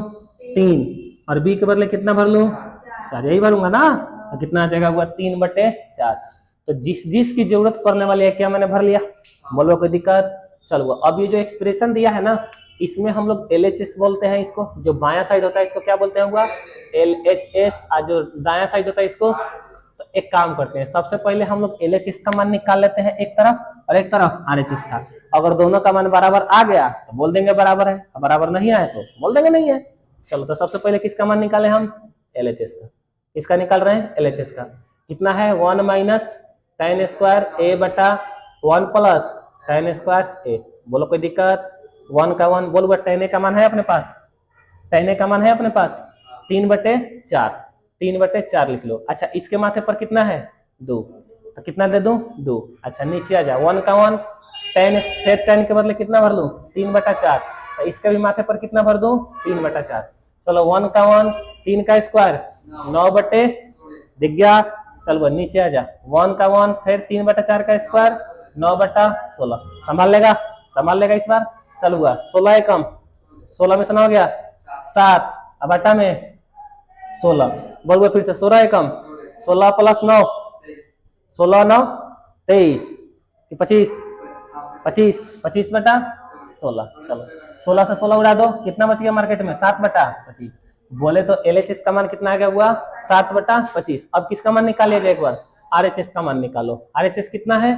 3, और b के बदले कितना भर लूं 4, यही भरूंगा ना। तो कितना आ जाएगा, हुआ 3/4। तो जिस जिस की जरूरत पड़ने वाली है क्या मैंने भर लिया, बोलो कोई दिक्कत। चलो अब ये जो एक्सप्रेशन दिया है ना, इसमें हम लोग LHS बोलते हैं इसको, जो बायां साइड होता है इसको क्या बोलते हैं, हुआ LHS, और जो दायां साइड होता है इसको। तो एक काम करते हैं, सबसे पहले हम लोग LHS का मान निकाल लेते हैं एक तरफ, और एक तरफ RHS का। अगर दोनों का मान बराबर आ गया तो बोल देंगे बराबर है, बराबर नहीं आए तो बोल देंगे नहीं है। चलो तो सबसे पहले किसका मान निकाले हम, LHS का। इसका निकाल रहे हैं LHS का, कितना है 1 minus tan square a/1 plus tan square a। बोलो कोई दिक्कत, 1 का 1, बोलो tan a का मान है अपने पास, tan a का मान है अपने पास 3/4, 3/4 लिख लो। अच्छा इसके माथे पर कितना है 2, तो कितना दे दूं 2। अच्छा नीचे आ जा, 1 का 1, tan के बदले कितना भर लूं 3/4, तो इसके भी माथे पर कितना भर दूं 3/4। चलो 1 का 1, 3 का स्क्वायर 9/, दिख गया। चलो नीचे आ जा, 1 का 1, फिर 3/4 का स्क्वायर 9/16। संभाल लेगा, संभाल लेगा इस बार। चलो हुआ 16 एकम, 16 में से 9 गया 7, अब बटा में 16, बोल फिर से 16 एकम, 16 प्लस 9, 16 9 23, 25, 25, 25/16। चलो 16 से 16 उड़ा दो, कितना बच गया मार्केट में 7/25। बोले तो LHS का मान कितना आ गया, हुआ 7/25। अब किसका मान निकालिएगा एक बार, RHS का मान निकालो। RHS कितना है,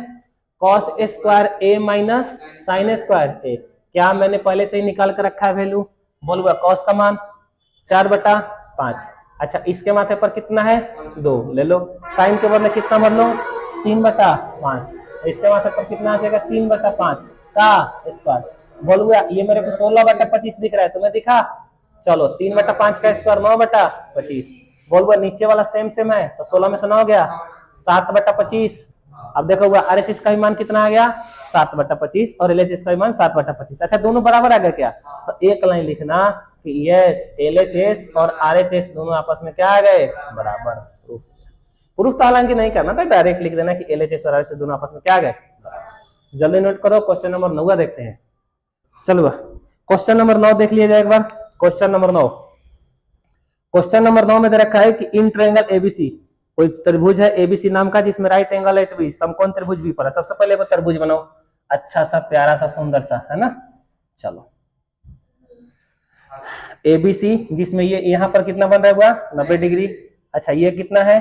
cos square a minus sine square a। क्या मैंने पहले से ही निकाल कर रखा है वैल्यू, बोलूंगा cos का मान 4/5। अच्छा इसके माथे पर कितना है 2, ले लो। साइन के बदले कितना भर लो 3/5, इसके माथे पर कितना आ जाएगा 3/5 का स्क्वायर। बोलूंगा ये मेरे को 16/25 दिख रहा है, तुम्हें दिखा। चलो 3/5 का स्क्वायर 9/25। बोलूंगा नीचे वाला सेम सेम है, तो 16 में से 9 गया 7/25, अब देखो हुआ RHS का भी मान कितना आ गया 7/25 और LHS का भी मान 7/25। अच्छा दोनों बराबर आ गए क्या, तो एक लाइन लिखना कि यस LHS और RHS दोनों आपस में क्या आ गए बराबर। प्रूफ तो हालांकि नहीं करना था, डायरेक्ट लिख देना कि LHS और RHS दोनों आपस में क्या आ गए। जल्दी नोट करो, क्वेश्चन नंबर 9 देखते हैं। चलो क्वेश्चन नंबर 9 देख लिया जाए एक बार। क्वेश्चन नंबर 9, क्वेश्चन नंबर 9 में दे रखा है कि इन ट्रायंगल एबीसी, कोई त्रिभुज है एबीसी नाम का जिसमें राइट एंगल एट बी, समकोण त्रिभुज बी पर है। सबसे पहले वो त्रिभुज बनाओ, अच्छा सा प्यारा सा सुंदर सा, है ना। चलो एबीसी जिसमें ये यहाँ पर कितना बन रहा है 90 डिग्री। अच्छा ये कितना है,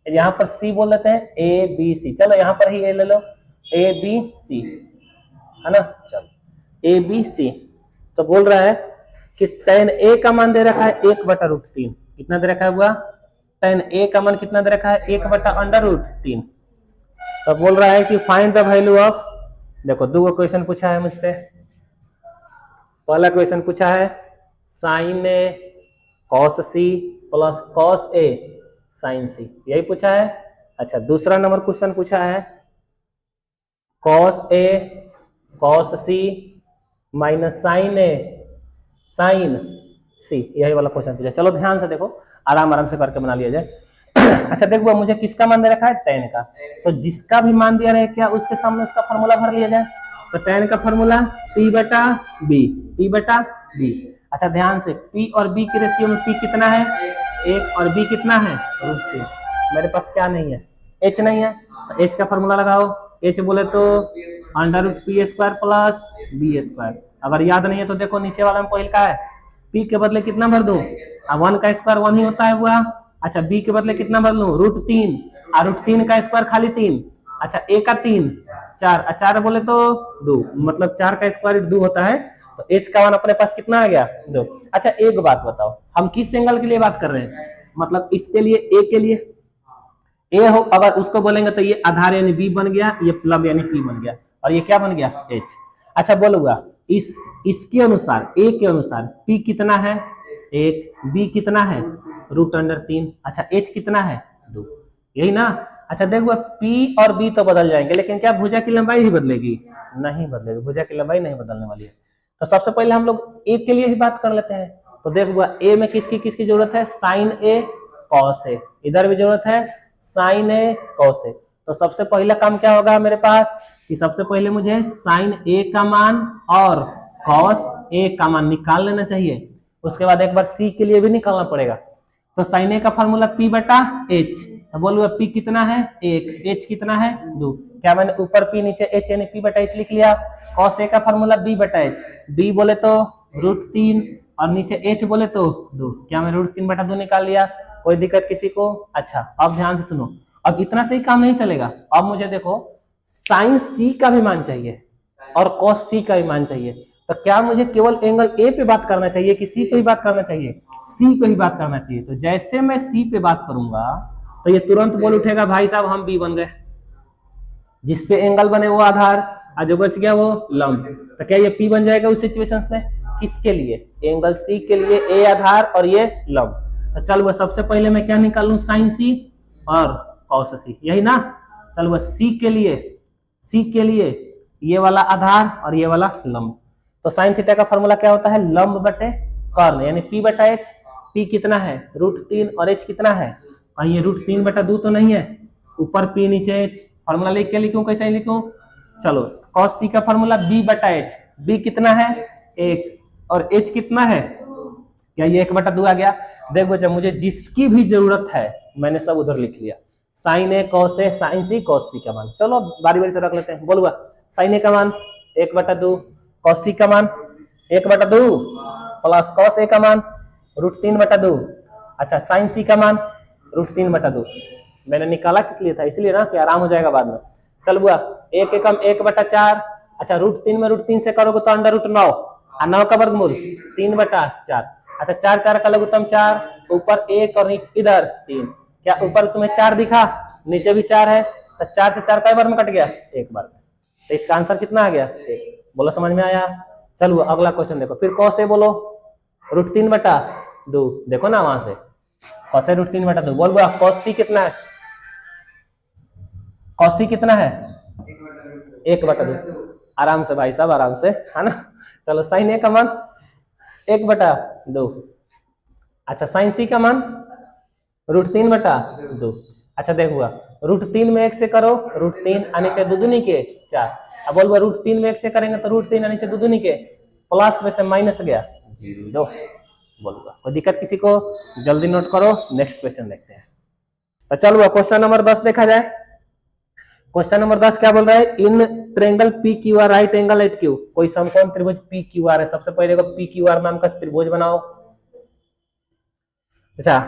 यहाँ पर सी बोल देते हैं ए बी सी। चलो यहाँ पर ही ए ले लो ए बी सी, है ना। चलो ए बी सी, तो बोल रहा है कि tan ए का मान दे रखा है 1/√3। कितना दे रखा है हुआ, tan ए का मान कितना दे रखा है 1/√3। तो बोल रहा है कि फाइंड द वैल्यू ऑफ, देखो दो क्वेश्चन पूछा है मुझसे। पहला क्वेश्चन पूछा है sign A cos C plus cos A sign सी, यही पूछा है। अच्छा दूसरा नंबर क्वेश्चन पूछा है cos A cos C minus sign A sign सी, यही वाला क्वेश्चन पूछा। चलो ध्यान से देखो, आराम आराम से करके बना लिया जाए। अच्छा देखो मुझे किसका मान दे रखा है tan का, तो जिसका भी मान दिया रहे क्या उसके सामने उसका फॉर्मूला भर लिया जाए। तो tan का फॉर्मूला P/B, P/B। अच्छा ध्यान से P और B के रेशियो में P कितना है 1 और B कितना है √3। मेरे पास क्या नहीं है, H नहीं है, तो H का फॉर्मूला लगाओ। H बोले तो √P² + B²। अगर याद नहीं है तो देखो नीचे वाला में पहले का है P के बदले कितना भर दो, 1 का स्क्वायर 1 ही होता है हुआ। अच्छा B के बदले कितना भर लूं √3, और √3 का स्क्वायर खाली 3। अच्छा A का 3 4, 4 बोले तो 2, मतलब 4 का स्क्वायर 2 होता है। तो H का मान अपने पास कितना आ गया 2। अच्छा एक बात बताओ, हम किस एंगल के लिए बात कर रहे हैं, मतलब इसके लिए A के लिए ए हो, अगर उसको बोलेंगे तो ये आधार यानी बी बन गया, ये प्लब यानी पी बन गया, और ये क्या बन गया एच। अच्छा बोलूंगा इसके अनुसार ए के अनुसार पी कितना है 1, बी कितना है √3। अच्छा एच कितना है 2, यही ना। अच्छा देखो पी और बी तो बदल जाएंगे, लेकिन क्या भुजा की लंबाई ही बदलेगी, नहीं बदलेगी, भुजा की लंबाई नहीं बदलने वाली है। तो सबसे पहले हम लोग ए के लिए ही बात कर लेते हैं। तो देखो ए में किसकी किसकी जरूरत है, साइन ए कॉस ए, इधर भी जरूरत है साइन ए कॉस ए। तो सबसे पहला काम क्या होगा मेरे पास कि सबसे पहले मुझे साइन ए का मान और कॉस ए का मान निकाल लेना चाहिए। उसके बाद एक बार सी के लिए भी निकालना पड़ेगा। तो साइन ए का फॉर्मूला P/H, तो बोलो P कितना है 1, H कितना है 2। क्या मैंने ऊपर P नीचे H यानी P/H लिख लिया। कॉस ए का फॉर्मूला B/H, B बोले तो √3 और नीचे H बोले तो 2। क्या मैं √3/2 निकाल लिया, कोई दिक्कत किसी को। अच्छा अब ध्यान से सुनो, अब इतना सही काम नहीं चलेगा। अब मुझे देखो साइन सी का भी मान चाहिए और कॉस सी का भी मान चाहिए। तो क्या मुझे केवल एंगल ए पे बात करना चाहिए कि सी पे ही बात करना चाहिए, सी पे ही बात करना चाहिए। तो जैसे मैं सी पे बात करूंगा तो ये तुरंत बोल उठेगा भाई साहब हम बी बन गए, जिसपे एंगल बने वो आधार और जो बच गया वो लंब। तो क्या ये पी बन जाएगा उस सिचुएशन में, किसके लिए एंगल सी के लिए ए आधार और ये लंब। तो चल वो सबसे पहले मैं क्या निकाल लूं साइन सी और कॉस सी, यही ना। चल वो सी के लिए ये वाला आधार और ये वाला लंब। तो साइन थीटा का फॉर्मूला क्या होता है लंब बटे कर्ण यानी P/H। P कितना है √3 और H कितना है, और ये √3/2 तो नहीं है, ऊपर P नीचे H। फॉर्मूला लिख के लिखूं कैसे लिखूं, चलो कॉस सी का फॉर्मूला B/H, B कितना है 1 और H कितना है, क्या ये 1/2 आ गया। देखो जब मुझे जिसकी भी जरूरत है मैंने सब उधर लिख लिया, sign A cos A sign C cos सी का मान। चलो बारी बारी से रख लेते हैं। बोलूंगा साइन ए का मान 1/2, कॉस सी का मान 1/2 प्लस कॉस ए का मान √3/2। अच्छा साइन सी का मान √3/2। मैंने निकाला किस लिए था, इसलिए ना कि आराम हो जाएगा बाद में। चल बुआ 1 एकम 1/4। अच्छा √3 में √3 से करोगे तो √9 और 9 का वर्गमूल 3/4। अच्छा 4 4 का लघुत्तम 4, ऊपर 1 और नीचे इधर 3। क्या ऊपर तुम्हें 4 दिखा, नीचे भी 4 है, तो 4 से 4 कई बार में कट गया एक बार में। तो इसका आंसर कितना आ गया 1। बोलो समझ में आया। चलो अगला क्वेश्चन देखो, फिर कॉस ए बोलो √3/2, देखो ना वहां से कॉस ए √3/2। बोल बोला कॉस सी कितना है, कौशी कितना है 1/2। आराम से भाई साहब, आराम से, है ना। चलो साइन ए का मान 1/2। अच्छा साइन सी का मान √3/2। अच्छा देखो √3 में 1 से करो √3 आने से दूनी के 4। अब बोलो √3 में 1 से करेंगे तो √3 आने से दूनी के प्लस में से माइनस गया 0। बोलूंगा कोई दिक्कत किसी को? जल्दी नोट करो, नेक्स्ट क्वेश्चन देखते हैं। तो चलो क्वेश्चन नंबर 10 देखा जाए। क्वेश्चन नंबर 10 क्या बोल रहा है? In triangle p q r right angle at q, कोई समकोण त्रिभुज पी क्यू आर है। सबसे पहले पी क्यू आर नाम का त्रिभुज बनाओ। अच्छा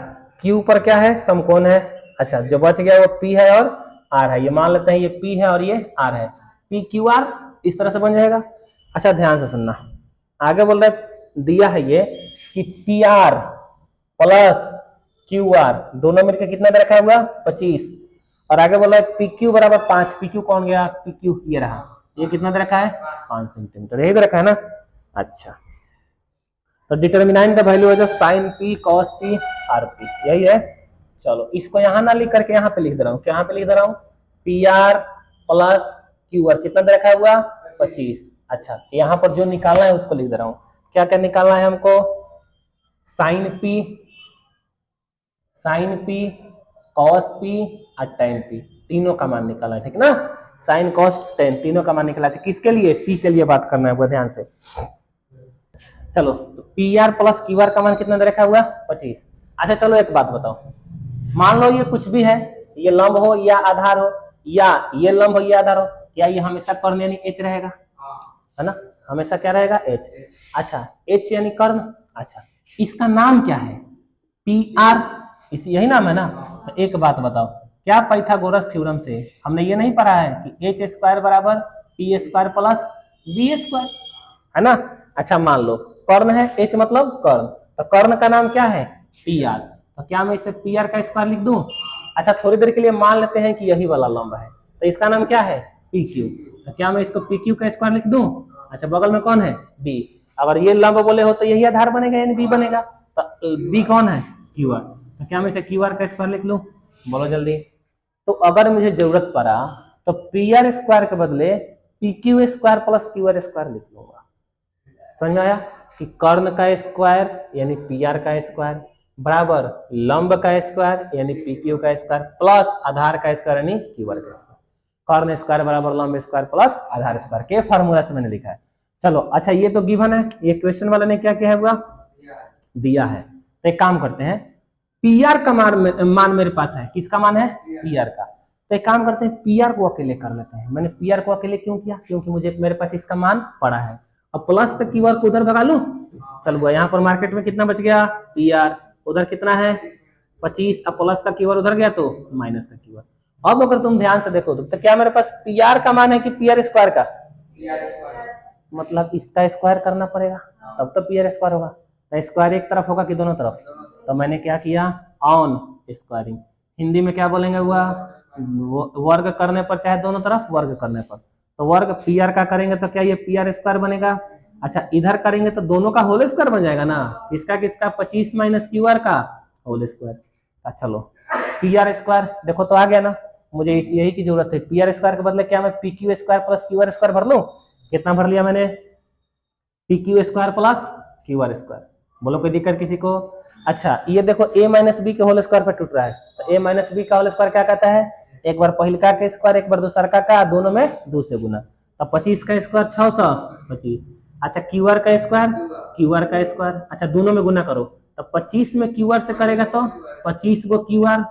क्यू पर क्या है? समकोण है। अच्छा जो बच गया वो पी है और आर है। ये मान लेते हैं ये पी है और ये आर है। पी क्यू आर इस तरह से बन जाएगा। अच्छा ध्यान से सुनना, आगे बोल रहा है दिया है ये कि P R plus Q R दोनों मिलकर कितना दे रखा हुआ 25। और आगे बोल रहा है पी क्यू बराबर 5। पी क्यू कौन गया? पी क्यू ये रहा। ये कितना दे रखा है 5 सेंटीमीटर, यही दे रखा है ना। अच्छा तो डिटरमिनेंट का वैल्यू है जो sin p cos p r p, यही है। चलो इसको यहाँ ना लिख करके यहाँ पे लिख दे रहा हूँ। यहाँ पे लिख दे रहा हूँ P R plus Q R कितना दे रखा हुआ 25। अच्छा यहाँ पर जो निकालना है उसको लिख दे रहा हूँ। क्या क्या निकालना है हमको? साइन पी कॉस पी और टेन पी, तीनों का मान निकालना है, ठीक ना। साइन कॉस टेन तीनों का मान निकाला। किसके लिए? पी के लिए बात करना है, ध्यान से। चलो तो P R plus Q R का मान कितना दे रखा हुआ 25। अच्छा चलो एक बात बताओ, मान लो ये कुछ भी है, ये लंब हो या आधार हो, या ये लंब हो या आधार हो, क्या ये हमेशा कर्ण यानी एच रहेगा? है ना, हमेशा क्या रहेगा एच। अच्छा एच यानी कर्ण। अच्छा इसका नाम क्या है? पी आर, इस यही नाम है ना। तो एक बात बताओ, क्या पाइथागोरस थ्योरम से हमने ये नहीं पढ़ा है कि एच स्क्वायर बराबर p square plus b square, है ना। अच्छा मान लो कर्ण है, एच मतलब कर्ण, तो कर्ण का नाम क्या है? P R. तो क्या मैं इसे पी आर का स्क्वायर लिख दूं? अच्छा थोड़ी देर के लिए मान लेते हैं कि यही वाला लंब है, तो इसका नाम क्या है? P Q. तो क्या मैं इसको पी क्यू का स्क्वायर लिख दूं? अच्छा बगल में कौन है? बी। अगर ये लंब बोले हो तो यही आधार बनेगा यानी बी बनेगा। तो बी कौन है? Q R. तो क्या मैं इसे क्यू आर का स्क्वायर लिख लूं? बोलो जल्दी। तो अगर मुझे जरूरत पड़ा तो पी आर स्क्वायर के बदले P Q square plus Q R square लिख लूंगा। समझ में आया कि कर्ण का स्क्वायर यानी पी आर का स्क्वायर बराबर लंब का स्क्वायर यानी पी क्यू का स्क्वायर प्लस आधार का स्क्वायर यानी क्यू आर का स्क्वायर। कर्ण स्क्वायर बराबर लंब स्क्वायर प्लस आधार स्क्वायर के फॉर्मूला से मैंने लिखा है। चलो अच्छा ये तो गिवन है, ये क्वेश्चन वाला ने क्या किया हुआ दिया है। तो एक काम करते हैं, पी आर का मान मेरे पास है। किसका मान है? पी आर का। तो एक काम करते हैं पी आर को अकेले कर लेते हैं। मैंने पी आर को अकेले क्यों किया? क्योंकि मुझे मेरे पास इसका मान पड़ा है। अब प्लस तक क्यू आर को उधर भगा लू। चलो यहाँ पर मार्केट में कितना बच गया? पी आर उधर कितना है 25। अब प्लस का क्यू आर उधर गया तो माइनस का क्यू आर। अब अगर तुम ध्यान से देखो तो क्या मेरे पास पी आर का मान है कि पी आर स्क्वायर का? मतलब इसका स्क्वायर करना पड़ेगा तब तो पी आर स्क्वायर होगा। तो स्क्वायर एक तरफ होगा कि दोनों तरफ? तो मैंने क्या किया ऑन स्क्वायरिंग। हिंदी में क्या बोलेंगे हुआ वर्ग करने पर, चाहे दोनों तरफ वर्ग करने पर। तो वर्ग पी आर का करेंगे तो क्या ये पी आर स्क्वायर बनेगा। अच्छा इधर करेंगे तो दोनों का होल स्क्वायर बन जाएगा ना। किसका किसका 25 माइनस क्यू आर का होल स्क्वायर। चलो पी आर स्क्वायर देखो तो आ गया ना। मुझे यही की जरूरत है। पी आर स्क्वायर के बदले क्या मैं P Q square plus Q R square भर लूं? कितना भर लिया मैंने? P Q square plus Q R square. बोलो कोई दिक्कत किसी को? अच्छा ये देखो a माइनस बी के होल स्क्वायर पर टूट रहा है। तो a माइनस बी का होल स्क्वायर क्या कहता है? एक बार पहिलका के स्क्वायर एक बार दूसरा का, दोनों में 2 से गुना। तो 25 का स्क्वायर 625। अच्छा क्यू आर का स्क्वायर अच्छा दोनों में गुना करो। तो 25 में क्यू आर से करेगा तो 25 को क्यू आर।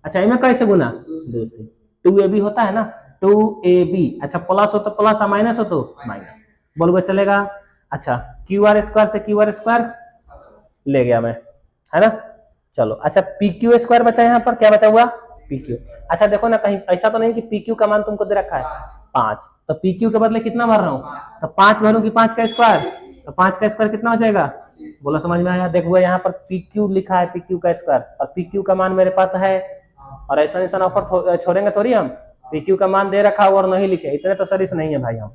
अच्छा इनमें कैसे गुना? 2 से। 2ab होता है ना 2ab। अच्छा प्लस हो तो प्लस और माइनस हो तो माइनस। बोलोगे चलेगा। अच्छा क्यू आर स्क्वायर से क्यू आर स्क्वायर ले गया मैं, है ना। चलो अच्छा पी क्यू स्क्वायर बचा, यहाँ पर क्या बचा हुआ? P Q. अच्छा देखो ना कहीं ऐसा तो नहीं कि पी क्यू का मान तुमको दे रखा है 5, तो पी क्यू के बदले कितना भर रहा हूँ? तो 5 भरूं कि 5 का स्क्वायर? तो 5 का स्क्वायर कितना हो जाएगा? बोलो समझ में आया? देखो यहाँ पर पी क्यू लिखा है, पी क्यू का स्क्वायर, और पी क्यू का मान मेरे पास है। और ऐसा ऑफर छोड़ेंगे थोड़ी हम। पी क्यू का मान दे रखा और नहीं लिखे, इतने तो शरीफ नहीं है भाई हम।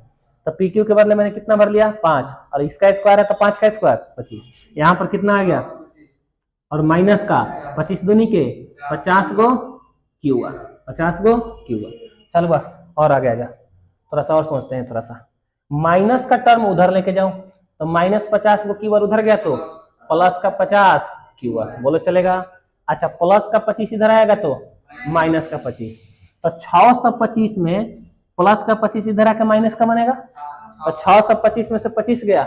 तो पी क्यू के बदले मैंने कितना भर लिया 5, और इसका स्क्वायर है तो 5 का स्क्वायर 25। यहाँ पर कितना आ गया? और माइनस का 25 दूनी के 50 गो क्यू आर, 50 गो क्यू आर। चल बस और आगे आ जा, थोड़ा सा और सोचते हैं थोड़ा सा। माइनस का टर्म उधर लेके जाऊं तो -50 वो क्यू आर उधर गया तो प्लस का 50 क्यू आर, बोलो चलेगा। अच्छा प्लस का 25 इधर आएगा तो माइनस का 25, तो 625 में प्लस का 25 इधर आके माइनस का बनेगा, तो 625 में से 25 गया,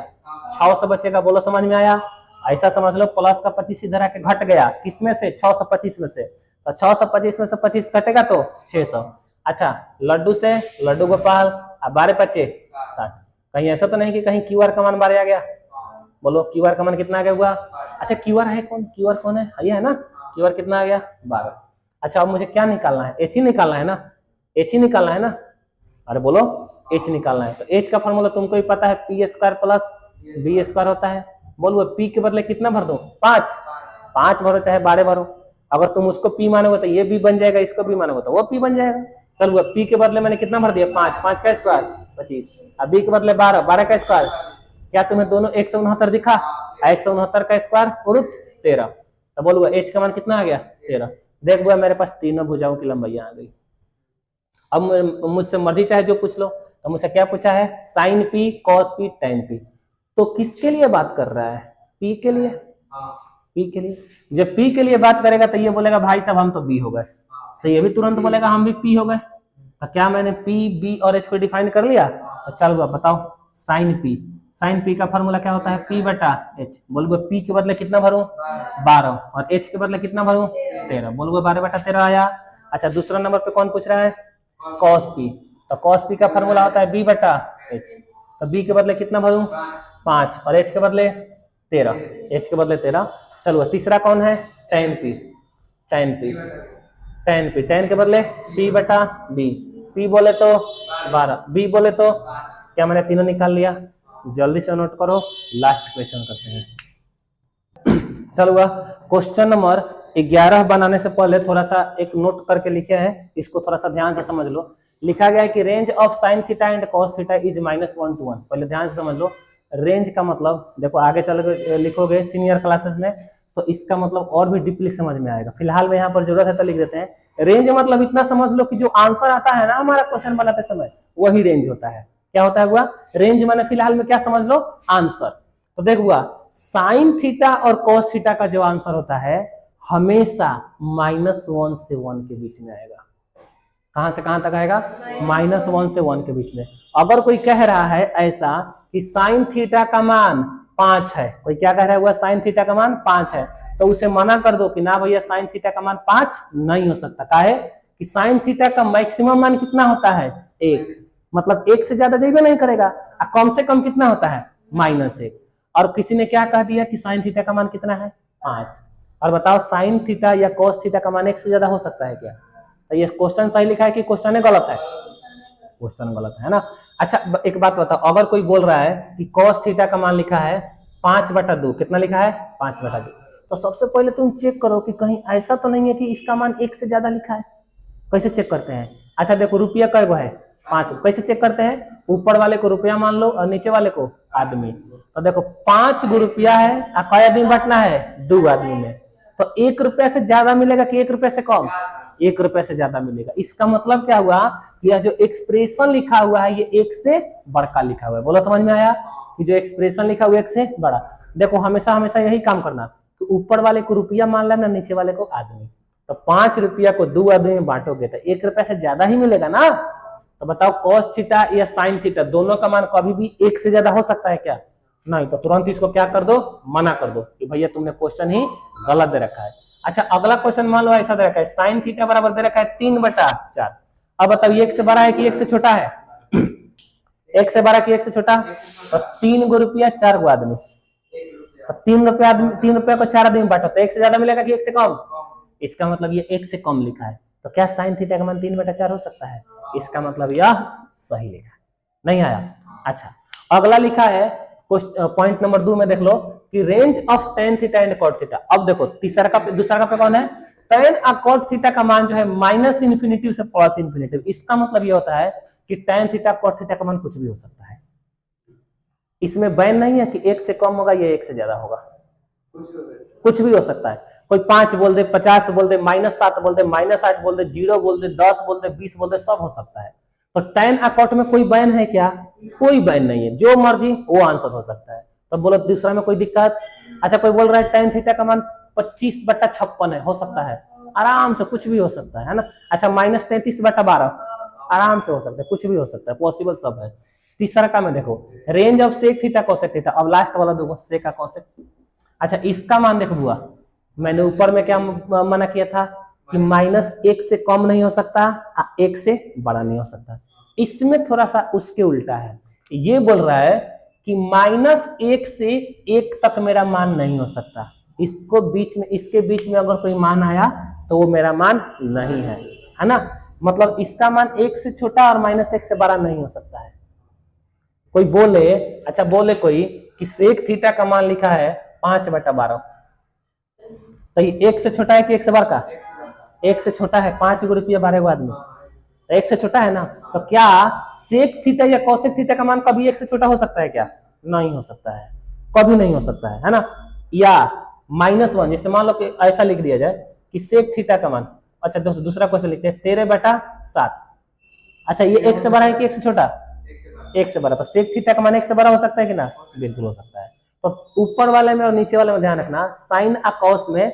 600 बचेगा, बोलो समझ में आया। ऐसा समझ लो प्लस का 25 इधर आके घट गया, किसमें से 625 में से, तो 625 में से 25 कटेगा तो 600। अच्छा लड्डू से लड्डू गोपाल, अब 12 बचे 60, कहीं ऐसा तो नहीं कि कहीं क्यू आर का मान 12 आ गया, बोलो क्यू आर का मान कितना आ गया हुआ। अच्छा क्यू आर है कौन, क्यू आर कौन है, ये है ना, क्यू आर कितना आ गया 12। अच्छा अब मुझे क्या निकालना है, एच ही निकालना है ना, एच ही निकालना है ना, अरे बोलो एच निकालना है। तो एच का फॉर्मूला तुमको ही पता है, p square plus b square होता है। बोलो पी के बदले कितना भर दो 5, 5 भरो चाहे 12 भरो, अगर तुम उसको पी मानोगे तो ये भी बन जाएगा, इसको भी मानोगे तो वो पी बन जाएगा। चलो पी के बदले मैंने कितना भर दिया 5, 5 का स्क्वायर 25, अब बी के बदले 12, 12 का स्क्वायर, क्या तुम्हें दोनों 169 दिखा, 169 का स्क्वायर रूट 13, तो बोलो एच का मान कितना आ गया 13। देख बुआ मेरे पास तीनों भुजाओं की लंबाई आ गई। अब मुझसे मर्जी चाहे जो पूछ लो, तो मुझसे क्या पूछा है, sin p cos p tan p, तो किसके लिए बात कर रहा है, पी के लिए, पी के लिए। जब पी के लिए बात करेगा तो ये बोलेगा भाई साहब हम तो बी हो गए, तो ये भी तुरंत बोलेगा हम भी पी हो गए। तो क्या मैंने पी बी और एच को डिफाइन कर लिया, तो चल बताओ साइन पी, साइन पी का फॉर्मूला क्या होता है, पी बटा एच, बोलो पी के बदले कितना भरूं 12 और एच के बदले कितना भरूं 13, बोलो 12 बटा 13 आया। अच्छा दूसरा नंबर पे कौन पूछ रहा है, कॉस पी, तो कॉस पी का फॉर्मूला होता है बी बटा एच, तो बी के बदले कितना भरूं 5 और एच के बदले 13, एच के बदले 13। चलो तीसरा कौन है, ten P, tan P, tan P, ten के बदले पी बटा बी, पी बोले तो 12, बी बोले तो क्या, मैंने तीनों निकाल लिया। जल्दी से नोट करो, लास्ट क्वेश्चन करते हैं। चलो क्वेश्चन नंबर 11 बनाने से पहले थोड़ा सा एक नोट करके लिखे हैं, इसको थोड़ा सा ध्यान से समझ लो। लिखा गया है कि range of sine theta and cos theta is -1 to 1। पहले ध्यान से समझ लो, रेंज का मतलब देखो आगे चल लिखोगे सीनियर क्लासेस में तो इसका मतलब और भी डीपली समझ में आएगा, फिलहाल में यहाँ पर जरूरत है तो लिख देते हैं। रेंज मतलब इतना समझ लो कि जो आंसर आता है ना हमारा क्वेश्चन बनाते समय वही रेंज होता है। क्या होता है हुआ रेंज, माने फिलहाल में क्या समझ लो आंसर। तो देख हुआ साइन थीटा और कॉस थीटा का जो आंसर होता है हमेशा -1 से 1 के बीच में आएगा। कहां से कहां तक आएगा, -1 से 1 के बीच में। अगर कोई कह रहा है ऐसा कि साइन थीटा का मान 5 है, कोई क्या कह रहा है हुआ साइन थीटा का मान 5 है, तो उसे मना कर दो कि ना भैया साइन थीटा का मान 5 नहीं हो सकता। काहे कि साइन थीटा का मैक्सिमम मान कितना होता है 1, मतलब 1 से ज्यादा जाइए नहीं करेगा, और कम से कम कितना होता है -1। और किसी ने क्या कह दिया कि साइन थीटा का मान कितना है 5, और बताओ साइन थीटा या कॉस थीटा का मान 1 से ज्यादा हो सकता है क्या। तो ये क्वेश्चन सही लिखा है कि क्वेश्चन गलत है, क्वेश्चन गलत है ना। अच्छा एक बात बताओ, अगर कोई बोल रहा है कि कॉस थीटा का मान लिखा है 5/2, कितना लिखा है 5/2, तो सबसे पहले तुम चेक करो कि कहीं ऐसा तो नहीं है कि इसका मान 1 से ज्यादा लिखा है। कैसे चेक करते हैं, अच्छा देखो रुपया कै गो है 5, कैसे चेक करते हैं, ऊपर वाले को रुपया मान लो और नीचे वाले को आदमी। तो देखो 5 गो रुपया है, कै आदमी बांटना है 2 आदमी में, तो 1 रुपया से ज्यादा मिलेगा कि 1 रुपया से कम, 1 रुपया से ज्यादा मिलेगा। इसका मतलब क्या हुआ कि यह जो एक्सप्रेशन लिखा हुआ है ये 1 से बड़का लिखा हुआ है। बोलो समझ में आया कि जो एक्सप्रेशन लिखा हुआ है 1 से बड़ा। देखो हमेशा हमेशा यही काम करना कि ऊपर वाले को रुपया मान लेना, नीचे वाले को आदमी। तो 5 रुपया को 2 आदमी में बांटोगे तो 1 रुपया से ज्यादा ही मिलेगा ना। तो बताओ कॉस थीटा या साइन थीटा दोनों का मान कभी भी 1 से ज्यादा हो सकता है क्या, नहीं। तो तुरंत इसको क्या कर दो, मना कर दो कि भैया तुमने क्वेश्चन ही गलत दे रखा है। अच्छा अगला क्वेश्चन मान लो ऐसा दे रखा है, साइन थीटा बराबर दे रखा है 3/4। अब बताओ 1 से बड़ा है कि 1 से छोटा है, 1 से बड़ा कि 1 से छोटा, तो 3 गो रुपया 4 गो आदमी, तो 3 रुपया आदमी, 3 रुपया को 4 आदमी बांटो तो 1 से ज्यादा मिलेगा कि 1 से कम। इसका मतलब ये 1 से कम लिखा है, तो क्या साइन थीटा का मान 3/4 हो सकता है, इसका मतलब यह सही लिखा है, नहीं आया। अच्छा अगला लिखा है पॉइंट नंबर 2 में देख लो कि range of tan theta and cot theta. अब देखो दूसरा का पे कौन है, टेन और कॉट थीटा का मान जो है -∞ से +∞। इसका मतलब ये होता है कि टेन थीटा कॉट थीटा का मान कुछ भी हो सकता है, इसमें बैन नहीं है कि 1 से कम होगा या 1 से ज्यादा होगा। कुछ भी हो सकता है। कोई 5 बोल दे, 50 बोल दे, -7 बोल दे, -8 बोल दे, 0 बोल दे, 10 बोल दे, 20 बोल दे, सब हो सकता है। तो tan अकाउंट में कोई बैन है क्या? कोई बैन नहीं है, जो मर्जी वो आंसर हो सकता है। तो बोलो दूसरा में कोई दिक्कत? अच्छा कोई बोल रहा है tan थीटा का मान 25/56 है, हो सकता है, आराम से कुछ भी हो सकता है ना। अच्छा -33/12 आराम से हो सकता है, कुछ भी हो सकता है, पॉसिबल सब है। तीसरा का में देखो range of sec theta cosec theta, अब लास्ट वाला देखो सेक का कोसेक। अच्छा इसका मान देखो बुआ, मैंने ऊपर में क्या मना किया था कि -1 से कम नहीं हो सकता, 1 से बड़ा नहीं हो सकता। इसमें थोड़ा सा उसके उल्टा है, ये बोल रहा है कि -1 से 1 तक मेरा मान नहीं हो सकता, इसको बीच में, इसके बीच में अगर कोई मान आया तो वो मेरा मान नहीं है ना। मतलब इसका मान 1 से छोटा और -1 से बड़ा नहीं हो सकता है। कोई बोले, अच्छा बोले कोई कि सेक थीटा का मान लिखा है 5/12, तो ये 1 से छोटा है कि 1 से बड़ा? 1 से छोटा है, 5 रुपया 12 आदमी, 1 से छोटा है ना। तो क्या सेक थीटा या कोसेक थीटा का मान कभी 1 से छोटा हो सकता है क्या? नहीं हो सकता है, कभी नहीं हो सकता है ना। या -1, जैसे मान लो कि ऐसा लिख दिया जाए कि सेक थीटा का मान, अच्छा दूसरा क्वेश्चन लिखते हैं 13/7। अच्छा ये 1 से बड़ा है कि 1 से छोटा? 1 से बड़ा, तो सेक थीटा का मान 1 से बड़ा हो सकता है कि ना? बिल्कुल हो सकता है। तो ऊपर वाले में और नीचे वाले में ध्यान रखना, साइन और कॉस में,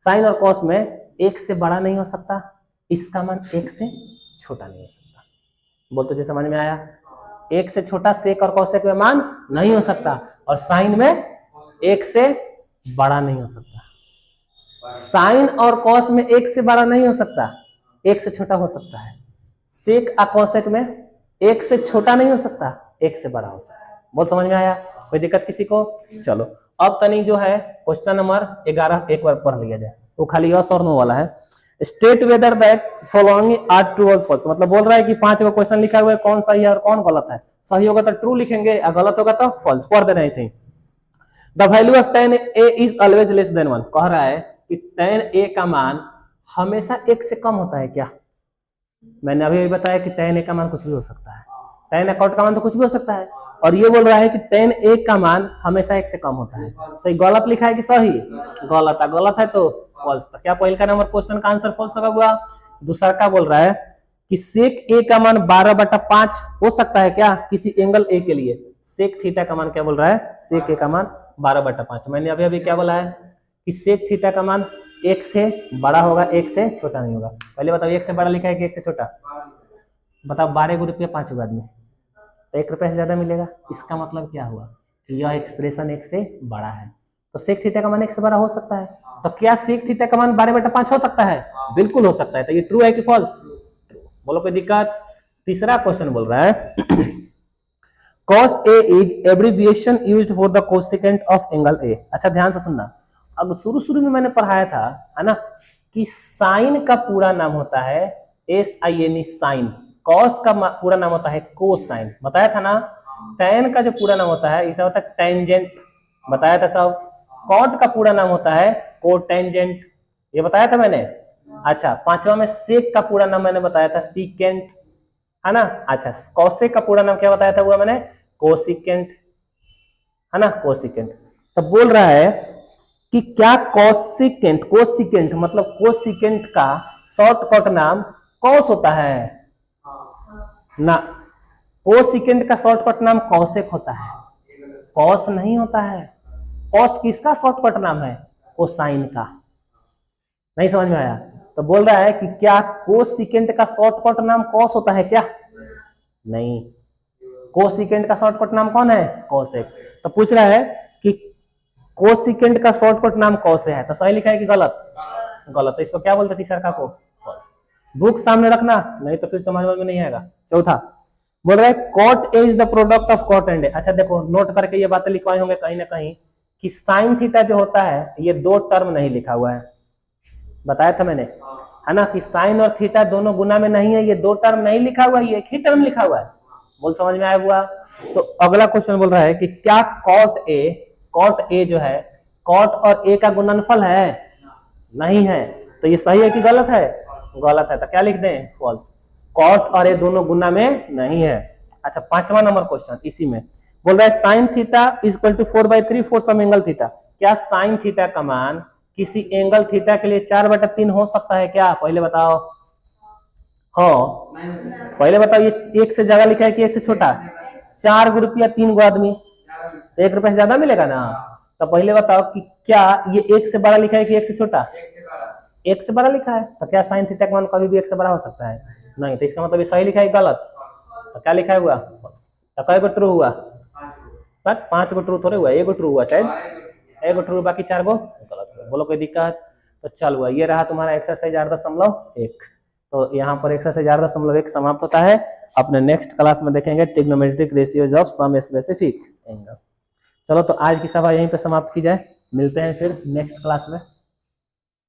साइन और कॉस में 1 से बड़ा नहीं हो सकता, इसका मान 1 से छोटा नहीं हो सकता। बोल तो जी समझ में आया? 1 से छोटा सेक और कॉसेक में मान नहीं हो सकता, और साइन में 1 से बड़ा नहीं हो सकता। साइन और कॉस में 1 से बड़ा नहीं हो सकता, 1 से छोटा हो सकता है। सेक और कॉसेक में 1 से छोटा नहीं हो सकता, 1 से बड़ा हो सकता है। बहुत समझ में आया? कोई दिक्कत किसी को? चलो अब तनी जो है क्वेश्चन नंबर 11 एक बार पढ़ लिया जाए, वो खाली यस और नो वाला है। State whether that following are true और फॉल्स, मतलब बोल रहा है कि 5 गो क्वेश्चन लिखा हुआ है, कौन सही है और कौन गलत है। सही होगा तो ट्रू लिखेंगे और गलत होगा तो फॉल्स, पढ़ देना चाहिए। The value of tan a is always less than 1, कह रहा है कि tan a का मान हमेशा 1 से कम होता है क्या? मैंने अभी बताया कि tan a का मान कुछ भी हो सकता है, tan अकाउंट का मान तो कुछ भी हो सकता है, और ये बोल रहा है कि tan a का मान हमेशा 1 से कम होता है। तो ये गलत लिखा है कि सही? गलत है, गलत है तो फॉल्स। तो क्या पहले का नंबर क्वेश्चन का आंसर फॉल्स होगा? दूसरा का बोल रहा है कि सेक a का मान 12/5 हो सकता है क्या किसी एंगल a के लिए? सेक थीटा का मान क्या बोल रहा है? सेक a का मान 12/5। मैंने अभी अभी क्या बोला है कि सेक थीटा का मान 1 से बड़ा होगा, 1 से छोटा नहीं होगा। पहले बताओ 1 से बड़ा लिखा है कि 1 से छोटा? बताओ 12 रुपया 5 आदमी, तो 1 रुपया से ज्यादा मिलेगा। इसका मतलब क्या हुआ कि यह एक्सप्रेशन 1 से बड़ा है, तो सेक थीटा का मान 1 से बड़ा हो सकता है। तो क्या सेक थीटा का मान 12/5 हो सकता है? बिल्कुल हो सकता है। तो ये ट्रू है कि फॉल्स? बोलो कोई दिक्कत? तीसरा क्वेश्चन बोल रहा है cos A is abbreviation used for the cosecant of angle A। अच्छा ध्यान से सुनना, अब शुरू में मैंने पढ़ाया था है ना कि साइन का पूरा नाम होता है SIN साइन, कॉस का पूरा नाम होता है कोसाइन, बताया था ना। टैन का जो पूरा नाम होता है इसे होता है टेंजेंट, बताया था सब। कॉट का पूरा नाम होता है कोटेंजेंट, ये बताया था मैंने। अच्छा पांचवा में सेक का पूरा नाम मैंने बताया था सीकेंट, है ना। अच्छा कॉसेक का पूरा नाम क्या बताया था हुआ मैंने? कोसिकेंट, है ना, कोसिकेंट। तो बोल रहा है कि क्या कोसिकेंट, कोसिकेंट मतलब कोसिकेंट का शॉर्टकट नाम कॉस होता है? ना, कोसिकेंट का शॉर्टकट नाम कॉसेक होता है, कॉस नहीं होता है। कॉस किसका शॉर्टकट नाम है? कोसाइन का। नहीं समझ में आया? तो बोल रहा है कि क्या कोसिकेंट का शॉर्टकट नाम कॉस होता है क्या? नहीं, कोसिकेंट का शॉर्टकट नाम कौन है? कोसेक। तो पूछ रहा है कि कोसिकेंट का शॉर्टकट नाम कॉस है, तो सही लिखा है कि गलत? गलत। तो इसको क्या बोलते तीसरा का को? फॉल्स। बुक सामने रखना, नहीं तो फिर समझ में नहीं आएगा। चौथा बोल रहा है cot A is the product of cot and A. अच्छा देखो नोट करके ये बातें लिखवाए होंगे कहीं ना कहीं कि साइन थीटा जो होता है ये 2 टर्म नहीं लिखा हुआ है, बताया था मैंने, है ना, कि साइन और थीटा दोनों गुना में नहीं है, ये 2 टर्म नहीं लिखा हुआ है, ये एक ही टर्म लिखा हुआ है। बोल समझ में आया हुआ? तो अगला क्वेश्चन बोल रहा है कि क्या कॉट ए जो है कॉट और ए का गुणनफल है? नहीं है। तो ये सही है कि गलत है? गलत है। तो क्या लिख दें? फॉल्स। कॉट और ए दोनों गुना में नहीं है। अच्छा पांचवा नंबर क्वेश्चन इसी में बोल रहा है sin theta is equal to 4/3 for some angle theta. क्या साइन थीटा का मान किसी एंगल थीटा के लिए 4/3 हो सकता है क्या? पहले बताओ। हाँ, पहले बताओ, ये एक से ज्यादा लिखा है कि एक से छोटा? 4 गो रुपया 3 गो आदमी, तो 1 रुपया से ज्यादा मिलेगा ना। तो पहले बताओ कि क्या ये एक से बड़ा लिखा है कि एक से छोटा? एक से बड़ा लिखा है, तो क्या साइन थीटा का मान कभी भी एक से बड़ा हो सकता है? नहीं। तो इसका मतलब ये सही लिखा है गलत? तो क्या लिखा हुआ? तो कई गो ट्रू हुआ? बस 5 गो ट्रू थोड़े हुआ, 1 गो ट्रू हुआ शायद, 1 गो ट्रू, बाकी 4 गो गलत हुआ। बोलो कोई दिक्कत? तो चल हुआ, ये रहा तुम्हारा एक्सरसाइज 8.1। तो यहाँ पर एक्सरसाइज 8.1 समाप्त होता है। अपने नेक्स्ट क्लास में देखेंगे trigonometric ratios of some specific angle. चलो तो आज की सभा यहीं पे समाप्त की जाए, मिलते हैं फिर नेक्स्ट क्लास में।